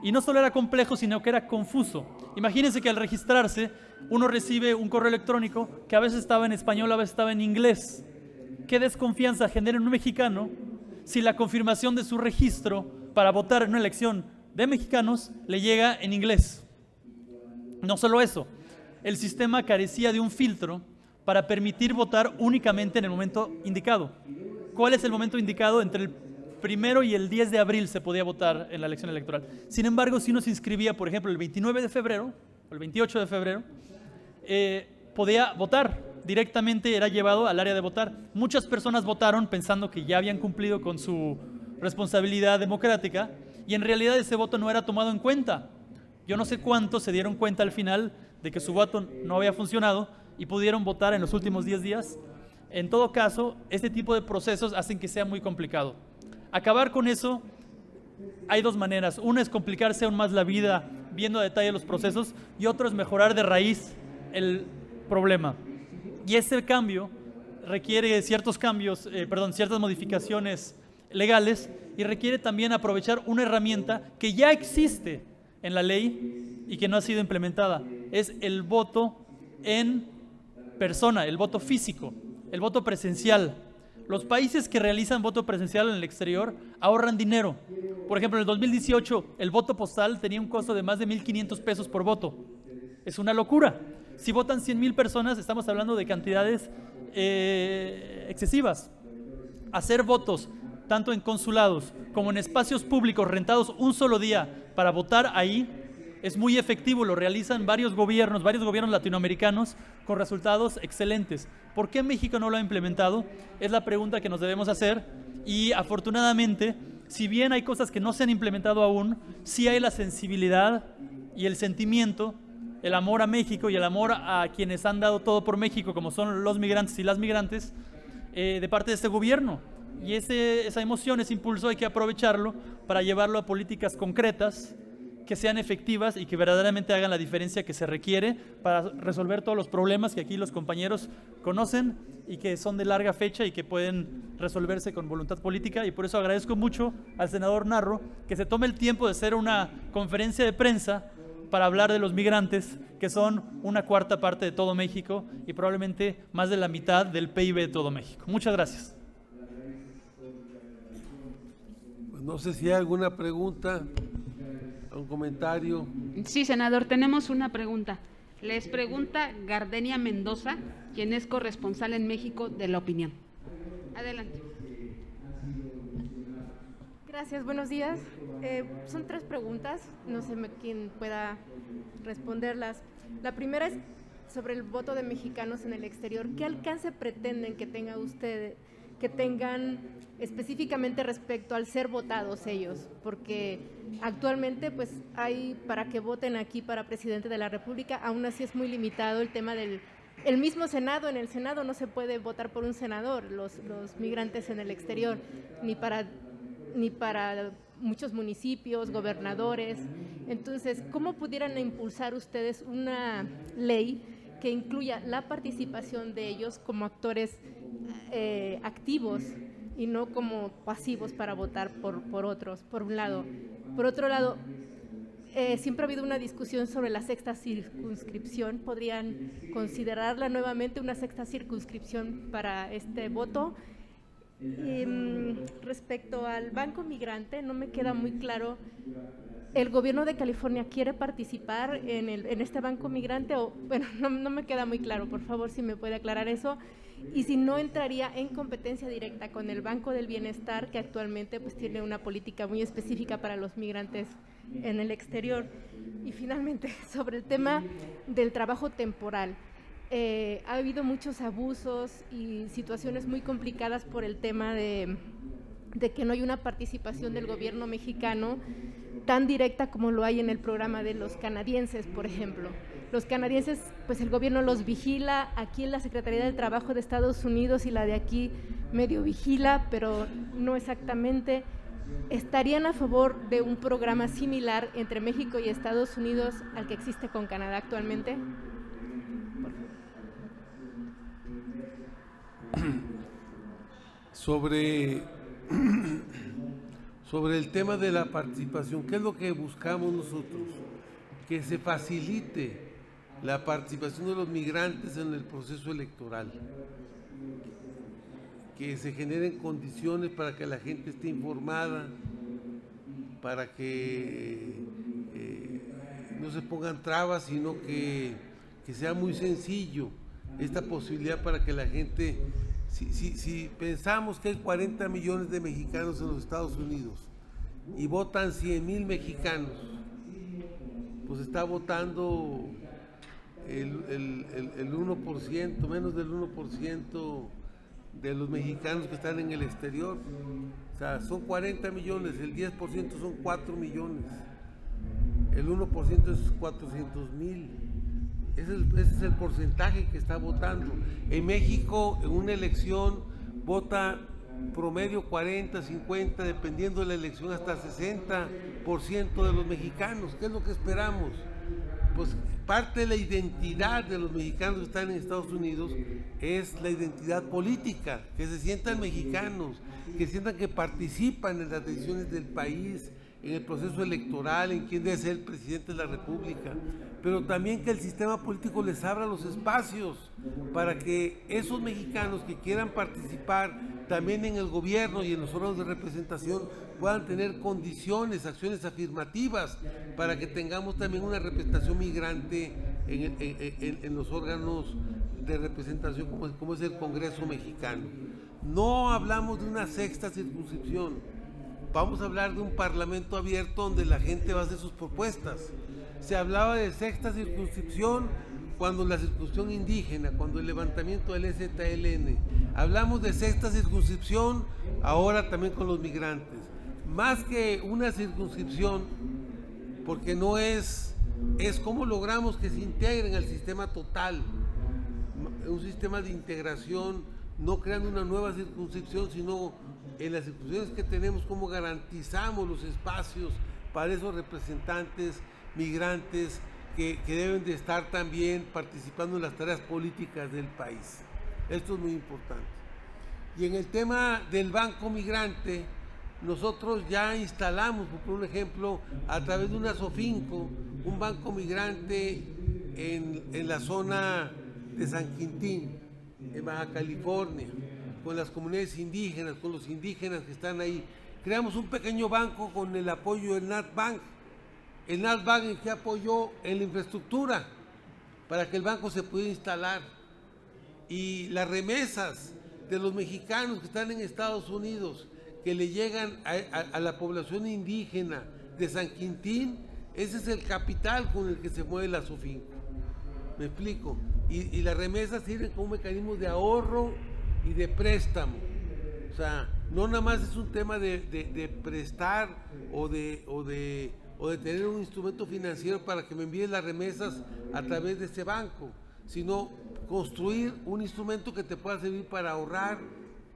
y no solo era complejo, sino que era confuso. Imagínense que al registrarse, uno recibe un correo electrónico que a veces estaba en español, a veces estaba en inglés. ¿Qué desconfianza genera en un mexicano si la confirmación de su registro para votar en una elección de mexicanos le llega en inglés? No solo eso, el sistema carecía de un filtro para permitir votar únicamente en el momento indicado. ¿Cuál es el momento indicado? Entre el 1 y el 10 de abril se podía votar en la elección electoral. Sin embargo, si uno se inscribía, por ejemplo, el 29 de febrero o el 28 de febrero, podía votar directamente, era llevado al área de votar. Muchas personas votaron pensando que ya habían cumplido con su responsabilidad democrática y en realidad ese voto no era tomado en cuenta. Yo no sé cuántos se dieron cuenta al final de que su voto no había funcionado y pudieron votar en los últimos 10 días. En todo caso, este tipo de procesos hacen que sea muy complicado. Acabar con eso, hay 2 maneras. Una es complicarse aún más la vida viendo a detalle los procesos y otro es mejorar de raíz el problema. Y ese cambio requiere ciertas modificaciones legales y requiere también aprovechar una herramienta que ya existe en la ley y que no ha sido implementada. Es el voto en persona, el voto físico, el voto presencial. Los países que realizan voto presencial en el exterior ahorran dinero. Por ejemplo, en el 2018 el voto postal tenía un costo de más de 1,500 pesos por voto. Es una locura. Si votan 100,000 personas, estamos hablando de cantidades excesivas. Hacer votos tanto en consulados como en espacios públicos rentados un solo día para votar ahí es muy efectivo. Lo realizan varios gobiernos latinoamericanos con resultados excelentes. ¿Por qué México no lo ha implementado? Es la pregunta que nos debemos hacer y afortunadamente, si bien hay cosas que no se han implementado aún, sí hay la sensibilidad y el sentimiento, el amor a México y el amor a quienes han dado todo por México, como son los migrantes y las migrantes, de parte de este gobierno. Y esa emoción, ese impulso hay que aprovecharlo para llevarlo a políticas concretas que sean efectivas y que verdaderamente hagan la diferencia que se requiere para resolver todos los problemas que aquí los compañeros conocen y que son de larga fecha y que pueden resolverse con voluntad política. Y por eso agradezco mucho al senador Narro que se tome el tiempo de hacer una conferencia de prensa para hablar de los migrantes, que son 1/4 parte de todo México y probablemente más de la mitad del PIB de todo México. Muchas gracias. Pues no sé si hay alguna pregunta, un comentario. Sí, senador, tenemos una pregunta. Les pregunta Gardenia Mendoza, quien es corresponsal en México de La Opinión. Adelante. Gracias, buenos días. Son 3 preguntas, no sé quién pueda responderlas. La primera es sobre el voto de mexicanos en el exterior. ¿Qué alcance pretenden que tenga usted, que tengan específicamente respecto al ser votados ellos? Porque actualmente pues hay para que voten aquí para presidente de la República, aún así es muy limitado el tema del mismo Senado. En el Senado no se puede votar por un senador, los migrantes en el exterior, ni para muchos municipios, gobernadores. Entonces, ¿cómo pudieran impulsar ustedes una ley que incluya la participación de ellos como actores activos y no como pasivos para votar por otros, por un lado? Por otro lado, siempre ha habido una discusión sobre la 6ª circunscripción. ¿Podrían considerarla nuevamente una 6ª circunscripción para este voto? Respecto al Banco Migrante, no me queda muy claro. ¿El gobierno de California quiere participar en este Banco Migrante? O, bueno, no me queda muy claro. Por favor, si me puede aclarar eso. Y si no entraría en competencia directa con el Banco del Bienestar, que actualmente pues tiene una política muy específica para los migrantes en el exterior. Y finalmente, sobre el tema del trabajo temporal. Ha habido muchos abusos y situaciones muy complicadas por el tema de que no hay una participación del gobierno mexicano tan directa como lo hay en el programa de los canadienses, por ejemplo. Los canadienses, pues el gobierno los vigila, aquí en la Secretaría del Trabajo de Estados Unidos y la de aquí medio vigila, pero no exactamente. ¿Estarían a favor de un programa similar entre México y Estados Unidos al que existe con Canadá actualmente? Sobre el tema de la participación, ¿qué es lo que buscamos nosotros? Que se facilite la participación de los migrantes en el proceso electoral, que se generen condiciones para que la gente esté informada, para que no se pongan trabas, sino que sea muy sencillo esta posibilidad para que la gente, si pensamos que hay 40 millones de mexicanos en los Estados Unidos y votan 100,000 mexicanos, pues está votando el 1%, menos del 1% de los mexicanos que están en el exterior. O sea, son 40 millones, el 10% son 4 millones, el 1% es 400,000. Ese es el porcentaje que está votando. En México, en una elección, vota promedio 40, 50, dependiendo de la elección, hasta 60% de los mexicanos. ¿Qué es lo que esperamos? Pues parte de la identidad de los mexicanos que están en Estados Unidos es la identidad política, que se sientan mexicanos, que sientan que participan en las decisiones del país, en el proceso electoral, en quién debe ser el presidente de la República, pero también que el sistema político les abra los espacios para que esos mexicanos que quieran participar también en el gobierno y en los órganos de representación puedan tener condiciones, acciones afirmativas, para que tengamos también una representación migrante en los órganos de representación como es el Congreso mexicano. No hablamos de una sexta circunscripción. Vamos a hablar de un parlamento abierto donde la gente va a hacer sus propuestas. Se hablaba de sexta circunscripción cuando la circunscripción indígena, cuando el levantamiento del EZLN. Hablamos de sexta circunscripción ahora también con los migrantes. Más que una circunscripción, porque no es cómo logramos que se integren al sistema total, un sistema de integración, no creando una nueva circunscripción, sino en las circunstancias que tenemos, cómo garantizamos los espacios para esos representantes migrantes que deben de estar también participando en las tareas políticas del país. Esto es muy importante. Y en el tema del Banco Migrante, nosotros ya instalamos, por un ejemplo, a través de una SOFINCO, un banco migrante en la zona de San Quintín, en Baja California, con las comunidades indígenas, con los indígenas que están ahí. Creamos un pequeño banco con el apoyo del NatBank. El NatBank que apoyó en la infraestructura para que el banco se pudiera instalar. Y las remesas de los mexicanos que están en Estados Unidos, que le llegan a la población indígena de San Quintín, ese es el capital con el que se mueve la SOFINCO. ¿Me explico? Y las remesas sirven como un mecanismo de ahorro y de préstamo. O sea, no nada más es un tema de prestar o de tener un instrumento financiero para que me envíen las remesas a través de ese banco, sino construir un instrumento que te pueda servir para ahorrar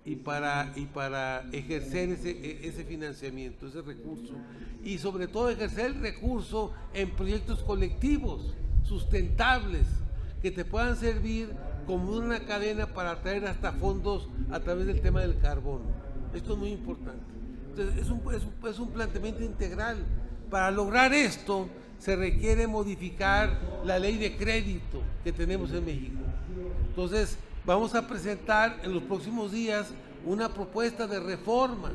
y para ejercer ese financiamiento, ese recurso. Y sobre todo ejercer el recurso en proyectos colectivos, sustentables, que te puedan servir como una cadena para atraer hasta fondos a través del tema del carbono. Esto es muy importante. Entonces, es un planteamiento integral. Para lograr esto, se requiere modificar la ley de crédito que tenemos en México. Entonces, vamos a presentar en los próximos días una propuesta de reforma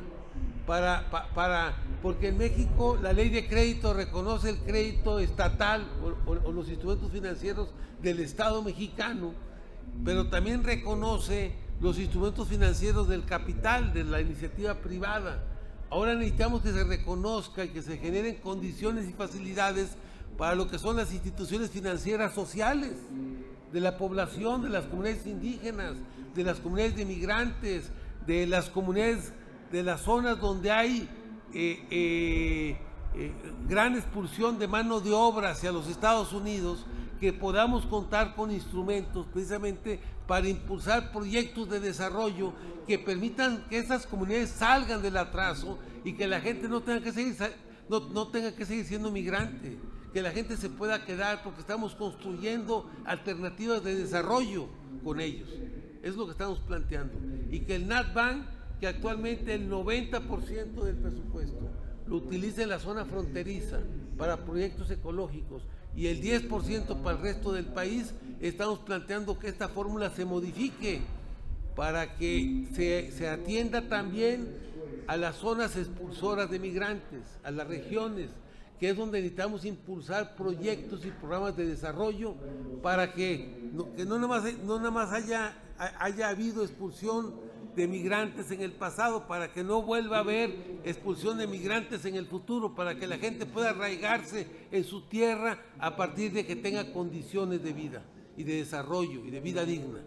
porque en México la ley de crédito reconoce el crédito estatal o los instrumentos financieros del Estado mexicano, pero también reconoce los instrumentos financieros del capital, de la iniciativa privada. Ahora necesitamos que se reconozca y que se generen condiciones y facilidades para lo que son las instituciones financieras sociales de la población, de las comunidades indígenas, de las comunidades de migrantes, de las comunidades de las zonas donde hay gran expulsión de mano de obra hacia los Estados Unidos, que podamos contar con instrumentos precisamente para impulsar proyectos de desarrollo que permitan que esas comunidades salgan del atraso y que la gente no tenga que seguir siendo migrante, que la gente se pueda quedar, porque estamos construyendo alternativas de desarrollo con ellos. Es lo que estamos planteando. Y que el NatBank, que actualmente el 90% del presupuesto lo utiliza en la zona fronteriza para proyectos ecológicos y el 10% para el resto del país, estamos planteando que esta fórmula se modifique para que se atienda también a las zonas expulsoras de migrantes, a las regiones, que es donde necesitamos impulsar proyectos y programas de desarrollo para que no nada más haya habido expulsión de migrantes en el pasado, para que no vuelva a haber expulsión de migrantes en el futuro, para que la gente pueda arraigarse en su tierra a partir de que tenga condiciones de vida y de desarrollo y de vida digna.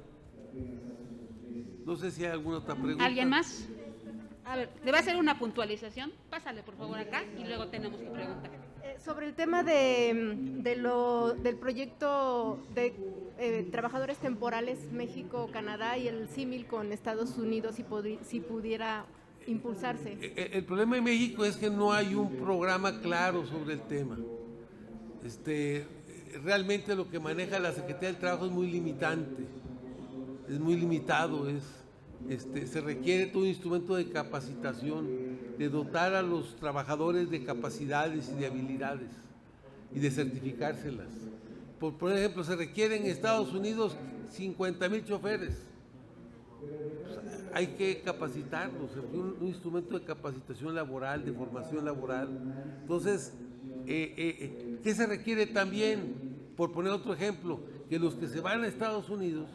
No sé si hay alguna otra pregunta. ¿Alguien más? A ver, le va a hacer una puntualización. Pásale, por favor, acá y luego tenemos tu pregunta. Sobre el tema del proyecto de trabajadores temporales México-Canadá y el símil con Estados Unidos, si pudiera impulsarse. El problema en México es que no hay un programa claro sobre el tema. Realmente lo que maneja la Secretaría del Trabajo es muy limitante, es muy limitado, se requiere todo un instrumento de capacitación, de dotar a los trabajadores de capacidades y de habilidades y de certificárselas. Por ejemplo, se requieren en Estados Unidos 50,000 choferes. Pues hay que capacitarlos, un instrumento de capacitación laboral, de formación laboral. Entonces, ¿qué se requiere también? Por poner otro ejemplo, que los que se van a Estados Unidos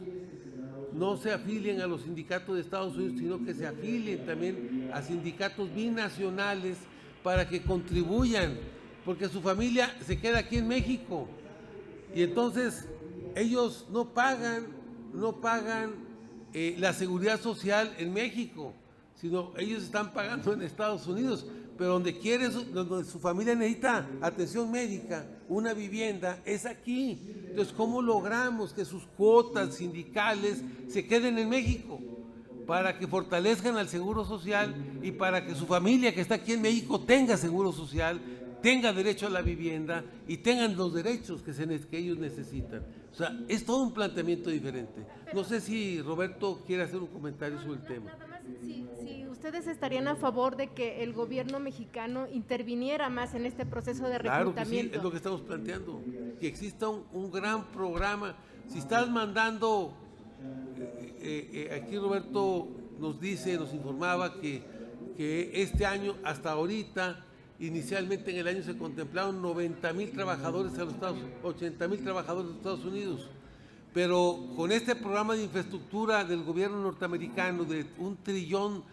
no se afilien a los sindicatos de Estados Unidos, sino que se afilien también a sindicatos binacionales para que contribuyan, porque su familia se queda aquí en México y entonces ellos no pagan la seguridad social en México, sino ellos están pagando en Estados Unidos, pero donde su familia necesita atención médica, una vivienda, es aquí. Entonces, ¿cómo logramos que sus cuotas sindicales se queden en México? Para que fortalezcan al seguro social y para que su familia que está aquí en México tenga seguro social, tenga derecho a la vivienda y tengan los derechos que ellos necesitan. O sea, es todo un planteamiento diferente. No sé si Roberto quiere hacer un comentario sobre el tema. Nada más, si ustedes estarían a favor de que el gobierno mexicano interviniera más en este proceso de reclutamiento. Claro que sí, es lo que estamos planteando, que exista un gran programa. Si estás mandando, aquí Roberto nos informaba que este año hasta ahorita, inicialmente en el año se contemplaron 90,000 trabajadores a los 80,000 trabajadores de Estados Unidos, pero con este programa de infraestructura del gobierno norteamericano de $1.3 trillion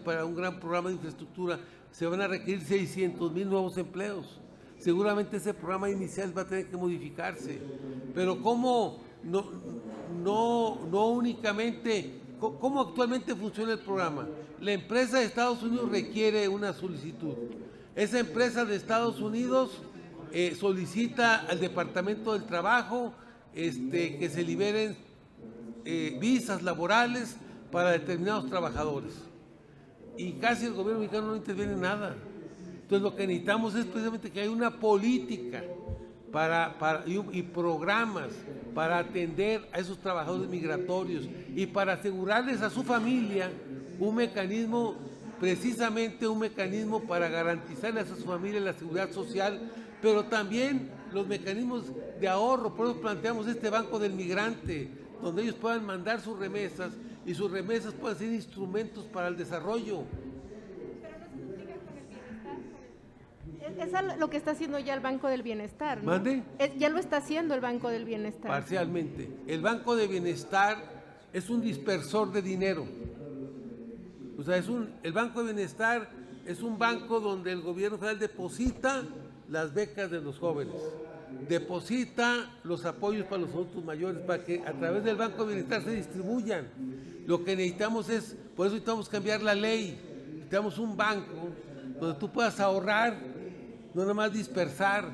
para un gran programa de infraestructura, se van a requerir 600,000 nuevos empleos. Seguramente ese programa inicial va a tener que modificarse, pero ¿cómo no únicamente? ¿Cómo actualmente funciona el programa? La empresa de Estados Unidos requiere una solicitud. Esa empresa de Estados Unidos solicita al Departamento del Trabajo que se liberen visas laborales para determinados trabajadores. Y casi el gobierno mexicano no interviene en nada. Entonces lo que necesitamos es precisamente que haya una política y programas para atender a esos trabajadores migratorios y para asegurarles a su familia un mecanismo para garantizarles a su familia la seguridad social, pero también los mecanismos de ahorro. Por eso planteamos este banco del migrante, donde ellos puedan mandar sus remesas y sus remesas puedan ser instrumentos para el desarrollo. Es lo que está haciendo ya el Banco del Bienestar, ¿no? ¿Mande? Ya lo está haciendo el Banco del Bienestar. Parcialmente. El Banco de Bienestar es un dispersor de dinero. O sea, el Banco de Bienestar es un banco donde el gobierno federal deposita las becas de los jóvenes, deposita los apoyos para los adultos mayores, para que a través del Banco de Bienestar se distribuyan. Lo que necesitamos por eso necesitamos cambiar la ley. Necesitamos un banco donde tú puedas ahorrar, no nada más dispersar,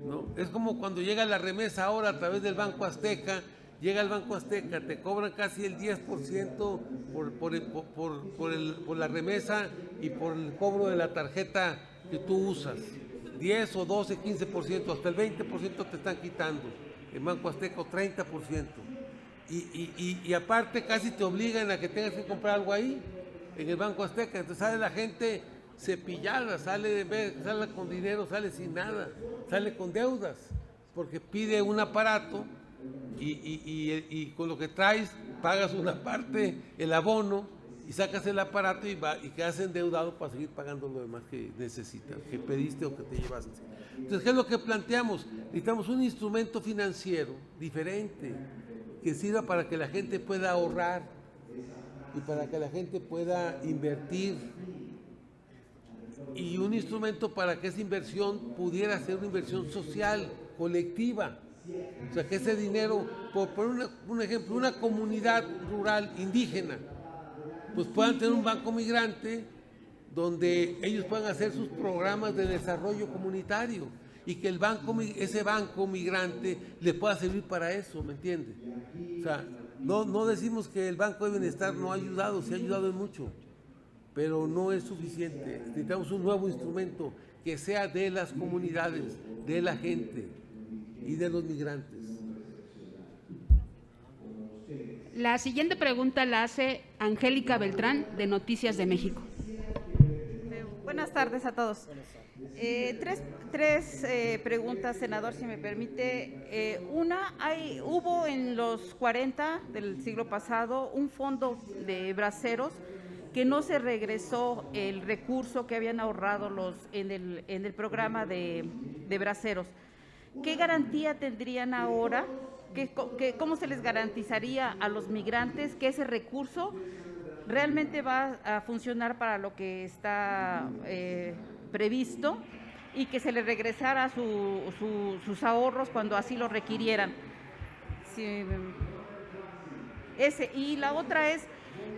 ¿no? Es como cuando llega la remesa ahora a través del Banco Azteca, llega el Banco Azteca, te cobran casi el 10% por la remesa y por el cobro de la tarjeta que tú usas. 10 o 12, 15%, hasta el 20% te están quitando. El Banco Azteca 30%. Y aparte casi te obligan a que tengas que comprar algo ahí, en el Banco Azteca. Entonces sale la gente cepillada, sale con dinero, sale sin nada, sale con deudas, porque pide un aparato y con lo que traes pagas una parte, el abono, y sacas el aparato y quedas endeudado para seguir pagando lo demás que necesitas, que pediste o que te llevaste. Entonces, ¿qué es lo que planteamos? Necesitamos un instrumento financiero diferente, que sirva para que la gente pueda ahorrar y para que la gente pueda invertir, y un instrumento para que esa inversión pudiera ser una inversión social, colectiva. O sea, que ese dinero, por poner un ejemplo, una comunidad rural indígena, pues puedan tener un banco migrante donde ellos puedan hacer sus programas de desarrollo comunitario y que ese banco migrante les pueda servir para eso, ¿me entiendes? O sea, no decimos que el Banco de Bienestar no ha ayudado, sí ha ayudado en mucho, pero no es suficiente. Necesitamos un nuevo instrumento que sea de las comunidades, de la gente y de los migrantes. La siguiente pregunta la hace Angélica Beltrán, de Noticias de México. Buenas tardes a todos. Tres preguntas, senador, si me permite. Hubo en los 40 del siglo pasado un fondo de braceros que no se regresó el recurso que habían ahorrado en el programa de braceros. ¿Qué garantía tendrían ahora? ¿Cómo se les garantizaría a los migrantes que ese recurso realmente va a funcionar para lo que está previsto y que se les regresara sus ahorros cuando así lo requirieran? Sí, y la otra es,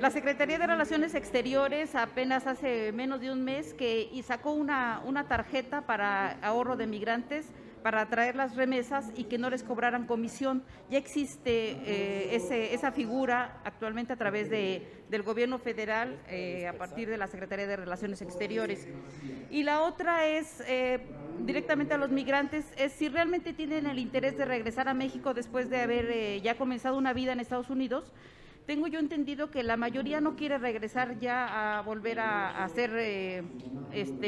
la Secretaría de Relaciones Exteriores apenas hace menos de un mes sacó una tarjeta para ahorro de migrantes para traer las remesas y que no les cobraran comisión. Ya existe esa figura actualmente a través del gobierno federal, a partir de la Secretaría de Relaciones Exteriores. Y la otra es, directamente a los migrantes, es si realmente tienen el interés de regresar a México después de haber ya comenzado una vida en Estados Unidos. Tengo yo entendido que la mayoría no quiere regresar ya a volver a hacer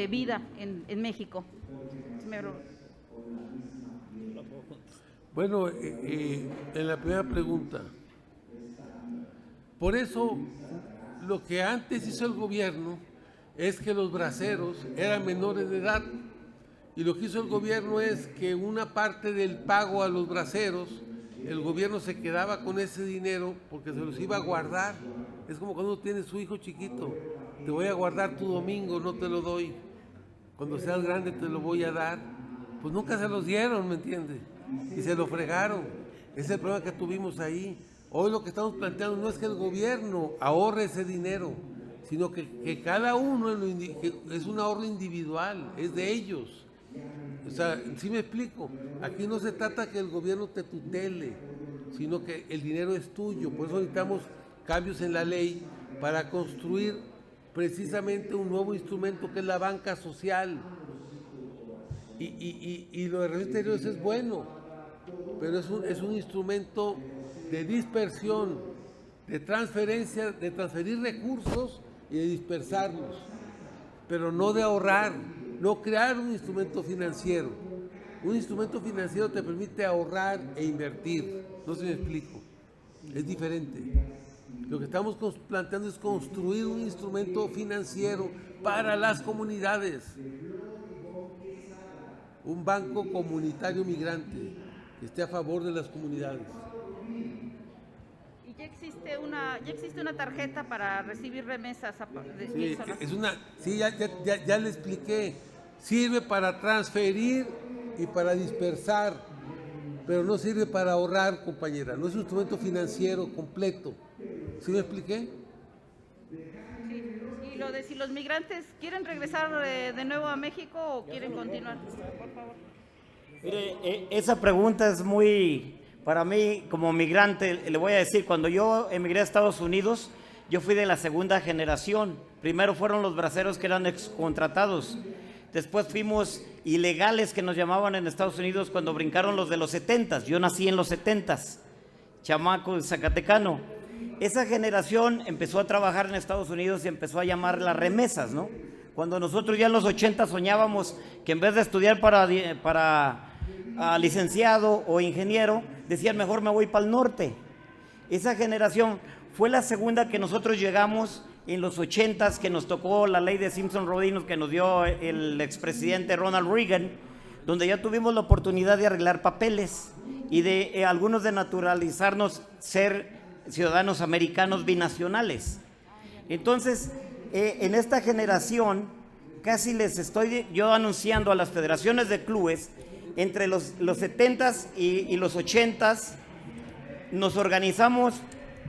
vida en México. Bueno, en la primera pregunta, por eso lo que antes hizo el gobierno es que los braceros eran menores de edad, y lo que hizo el gobierno es que una parte del pago a los braceros, el gobierno se quedaba con ese dinero porque se los iba a guardar. Es como cuando uno tiene su hijo chiquito: te voy a guardar tu domingo, no te lo doy, cuando seas grande te lo voy a dar. Pues nunca se los dieron, ¿me entiendes? Y se lo fregaron. Ese es el problema que tuvimos ahí. Hoy lo que estamos planteando no es que el gobierno ahorre ese dinero, sino que cada uno es un ahorro individual, es de ellos. O sea, ¿sí me explico? Aquí no se trata que el gobierno te tutele, sino que el dinero es tuyo. Por eso necesitamos cambios en la ley para construir precisamente un nuevo instrumento que es la banca social. Y lo de Relaciones Exteriores es bueno, pero es un instrumento de dispersión, de transferencia, de transferir recursos y de dispersarlos, pero no de ahorrar, no crear un instrumento financiero. Un instrumento financiero te permite ahorrar e invertir, no sé si me explico, es diferente. Lo que estamos planteando es construir un instrumento financiero para las comunidades. Un banco comunitario migrante que esté a favor de las comunidades. Y ya existe una tarjeta para recibir remesas. Ya le expliqué. Sirve para transferir y para dispersar, pero no sirve para ahorrar, compañera. No es un instrumento financiero completo. ¿Sí me expliqué? Sí, Y lo de si los migrantes quieren regresar de nuevo a México o quieren continuar, por favor. Mire, esa pregunta es muy, para mí como migrante, le voy a decir, cuando yo emigré a Estados Unidos, yo fui de la segunda generación. Primero fueron los braceros que eran excontratados. Después fuimos ilegales que nos llamaban en Estados Unidos cuando brincaron los de los 70s. Yo nací en los 70s, chamaco zacatecano. Esa generación empezó a trabajar en Estados Unidos y empezó a llamar las remesas, ¿no? Cuando nosotros ya en los 80 soñábamos que en vez de estudiar para licenciado o ingeniero, decían mejor me voy para el norte. Esa generación fue la segunda que nosotros llegamos en los 80s, que nos tocó la ley de Simpson-Rodinos que nos dio el expresidente Ronald Reagan, donde ya tuvimos la oportunidad de arreglar papeles y de algunos de naturalizarnos, ser ciudadanos americanos binacionales. Entonces, en esta generación, casi les estoy yo anunciando a las federaciones de clubes, entre los 70s y los 80s, nos organizamos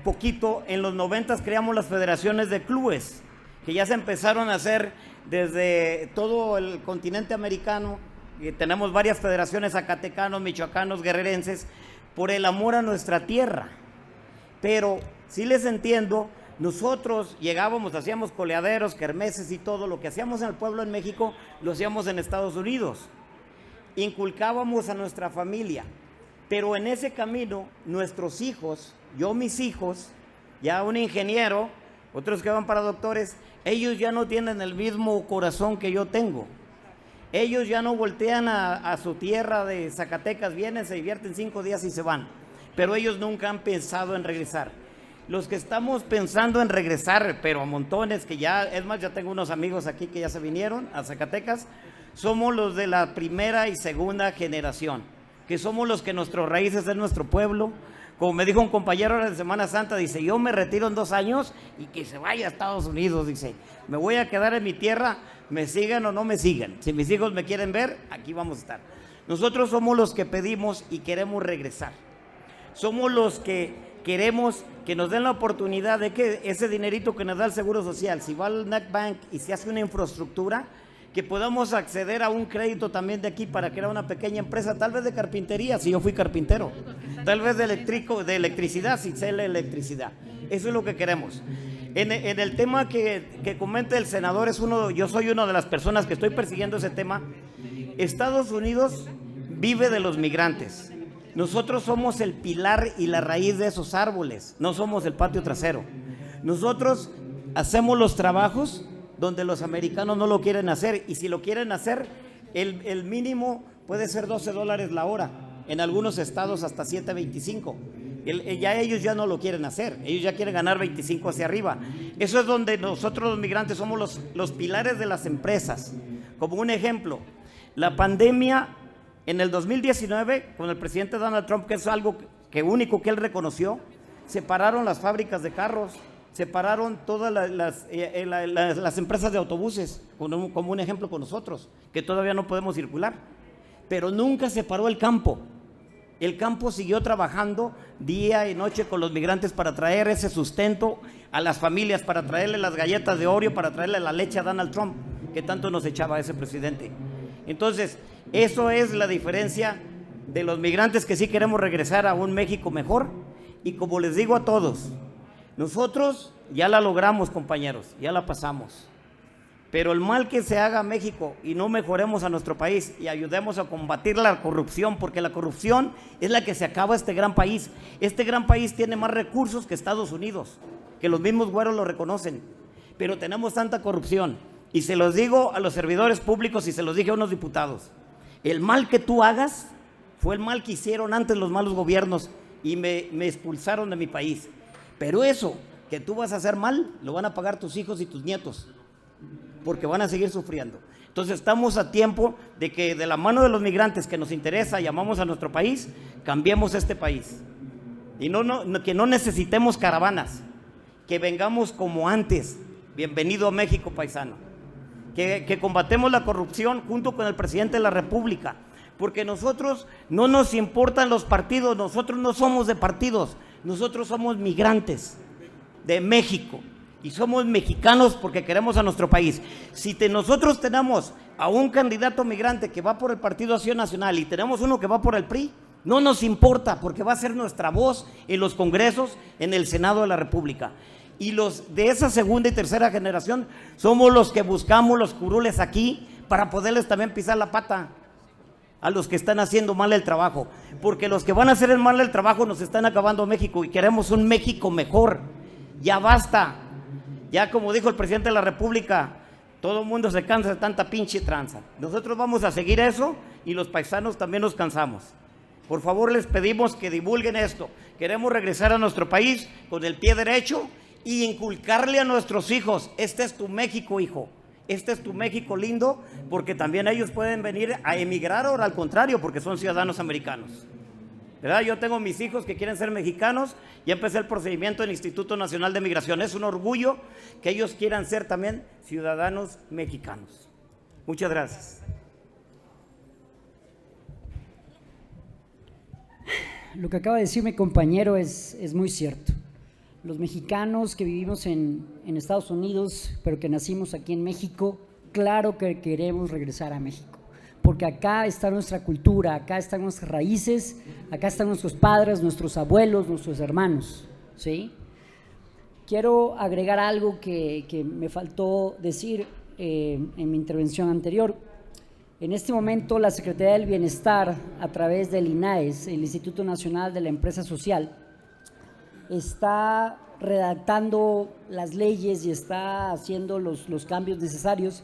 poquito, en los 90s creamos las federaciones de clubes, que ya se empezaron a hacer desde todo el continente americano, y tenemos varias federaciones zacatecanos, michoacanos, guerrerenses, por el amor a nuestra tierra. Pero sí les entiendo, nosotros llegábamos, hacíamos coleaderos, kermeses y todo, lo que hacíamos en el pueblo en México, lo hacíamos en Estados Unidos. Inculcábamos a nuestra familia, pero en ese camino, nuestros hijos, yo mis hijos, ya un ingeniero, otros que van para doctores, ellos ya no tienen el mismo corazón que yo tengo. Ellos ya no voltean a su tierra de Zacatecas, vienen, se divierten 5 días y se van. Pero ellos nunca han pensado en regresar. Los que estamos pensando en regresar, pero a montones, que ya, es más, ya tengo unos amigos aquí que ya se vinieron a Zacatecas, somos los de la primera y segunda generación, que somos los que nuestras raíces es nuestro pueblo. Como me dijo un compañero ahora de Semana Santa, dice, yo me retiro en 2 años y que se vaya a Estados Unidos, dice, me voy a quedar en mi tierra, me sigan o no me sigan. Si mis hijos me quieren ver, aquí vamos a estar. Nosotros somos los que pedimos y queremos regresar. Somos los que queremos que nos den la oportunidad de que ese dinerito que nos da el Seguro Social, si va al NACBank y se hace una infraestructura, que podamos acceder a un crédito también de aquí para crear una pequeña empresa, tal vez de carpintería, si yo fui carpintero, tal vez de electricidad, si sé la electricidad. Eso es lo que queremos. En el tema que comenta el senador, yo soy una de las personas que estoy persiguiendo ese tema. Estados Unidos vive de los migrantes. Nosotros somos el pilar y la raíz de esos árboles, no somos el patio trasero. Nosotros hacemos los trabajos donde los americanos no lo quieren hacer, y si lo quieren hacer, el mínimo puede ser $12 la hora, en algunos estados hasta 7.25. Ya ellos ya no lo quieren hacer, ellos ya quieren ganar 25 hacia arriba. Eso es donde nosotros los migrantes somos los pilares de las empresas. Como un ejemplo, la pandemia en el 2019, con el presidente Donald Trump, que es algo único que él reconoció, separaron las fábricas de carros, separaron todas las empresas de autobuses, como un ejemplo con nosotros, que todavía no podemos circular. Pero nunca se paró el campo. El campo siguió trabajando día y noche con los migrantes para traer ese sustento a las familias, para traerle las galletas de Oreo, para traerle la leche a Donald Trump, que tanto nos echaba ese presidente. Entonces, eso es la diferencia de los migrantes que sí queremos regresar a un México mejor. Y como les digo a todos, nosotros ya la logramos, compañeros, ya la pasamos. Pero el mal que se haga a México y no mejoremos a nuestro país y ayudemos a combatir la corrupción, porque la corrupción es la que se acaba este gran país. Este gran país tiene más recursos que Estados Unidos, que los mismos güeros lo reconocen, pero tenemos tanta corrupción. Y se los digo a los servidores públicos y se los dije a unos diputados, el mal que tú hagas fue el mal que hicieron antes los malos gobiernos y me expulsaron de mi país. Pero eso que tú vas a hacer mal, lo van a pagar tus hijos y tus nietos, porque van a seguir sufriendo. Entonces estamos a tiempo de que de la mano de los migrantes que nos interesa y amamos a nuestro país, cambiemos este país. Y que no necesitemos caravanas, que vengamos como antes. Bienvenido a México, paisano. Que combatemos la corrupción junto con el presidente de la República, porque nosotros no nos importan los partidos, nosotros no somos de partidos, nosotros somos migrantes de México. y somos mexicanos porque queremos a nuestro país. Si nosotros tenemos a un candidato migrante que va por el Partido Acción Nacional y tenemos uno que va por el PRI, no nos importa, porque va a ser nuestra voz en los congresos, en el Senado de la República. Y los de esa segunda y tercera generación somos los que buscamos los curules aquí para poderles también pisar la pata a los que están haciendo mal el trabajo, porque los que van a hacer el mal el trabajo nos están acabando México y queremos un México mejor. Ya basta, ya como dijo el presidente de la República, todo el mundo se cansa de tanta pinche tranza. Nosotros vamos a seguir eso y los paisanos también nos cansamos. Por favor, les pedimos que divulguen esto. Queremos regresar a nuestro país con el pie derecho y inculcarle a nuestros hijos: este es tu México, hijo. Este es tu México lindo, porque también ellos pueden venir a emigrar, o al contrario, porque son ciudadanos americanos. ¿Verdad? Yo tengo mis hijos que quieren ser mexicanos, ya empecé el procedimiento en el Instituto Nacional de Migración. Es un orgullo que ellos quieran ser también ciudadanos mexicanos. Muchas gracias. Lo que acaba de decir mi compañero es muy cierto. Los mexicanos que vivimos en Estados Unidos, pero que nacimos aquí en México, claro que queremos regresar a México, porque acá está nuestra cultura, acá están nuestras raíces, acá están nuestros padres, nuestros abuelos, nuestros hermanos, ¿sí? Quiero agregar algo que me faltó decir en mi intervención anterior. En este momento, la Secretaría del Bienestar, a través del INAES, el Instituto Nacional de la Empresa Social, está redactando las leyes y está haciendo los cambios necesarios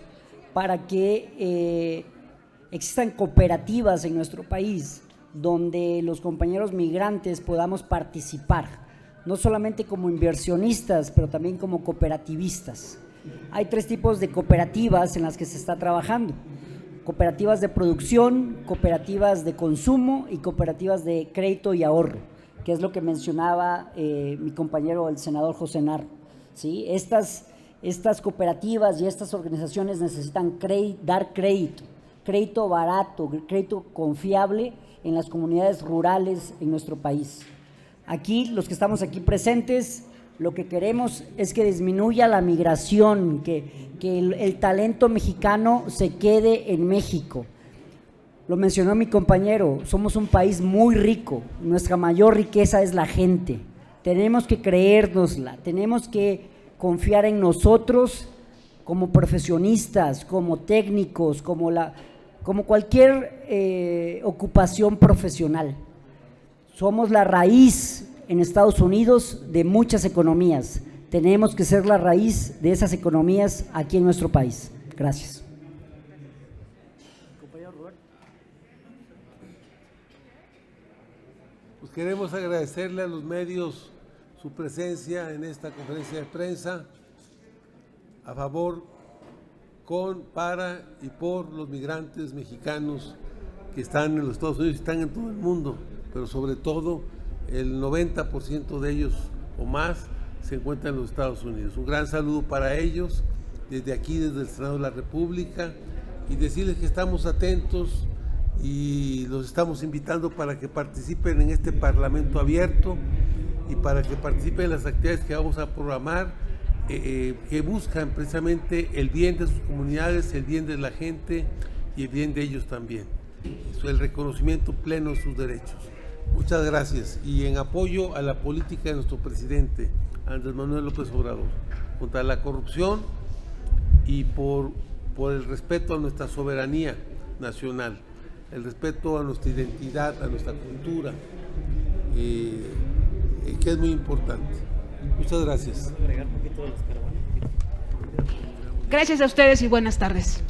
para que existan cooperativas en nuestro país, donde los compañeros migrantes podamos participar, no solamente como inversionistas, pero también como cooperativistas. Hay 3 tipos de cooperativas en las que se está trabajando: cooperativas de producción, cooperativas de consumo y cooperativas de crédito y ahorro, que es lo que mencionaba mi compañero el senador José Narro, ¿sí? Estas cooperativas y estas organizaciones necesitan dar crédito barato, crédito confiable en las comunidades rurales en nuestro país. Aquí, los que estamos aquí presentes, lo que queremos es que disminuya la migración, que el talento mexicano se quede en México. Lo mencionó mi compañero, somos un país muy rico, nuestra mayor riqueza es la gente. Tenemos que creérnosla, tenemos que confiar en nosotros como profesionistas, como técnicos, como cualquier ocupación profesional. Somos la raíz en Estados Unidos de muchas economías. Tenemos que ser la raíz de esas economías aquí en nuestro país. Gracias. Pues queremos agradecerle a los medios su presencia en esta conferencia de prensa a favor, para y por los migrantes mexicanos que están en los Estados Unidos y están en todo el mundo, pero sobre todo el 90% de ellos o más se encuentran en los Estados Unidos. Un gran saludo para ellos desde aquí, desde el Senado de la República, y decirles que estamos atentos y los estamos invitando para que participen en este Parlamento abierto y para que participen en las actividades que vamos a programar, que buscan precisamente el bien de sus comunidades, el bien de la gente y el bien de ellos también, el reconocimiento pleno de sus derechos. Muchas gracias. Y en apoyo a la política de nuestro presidente Andrés Manuel López Obrador contra la corrupción y por el respeto a nuestra soberanía nacional, el respeto a nuestra identidad, a nuestra cultura, que es muy importante. Muchas gracias. Gracias a ustedes y buenas tardes.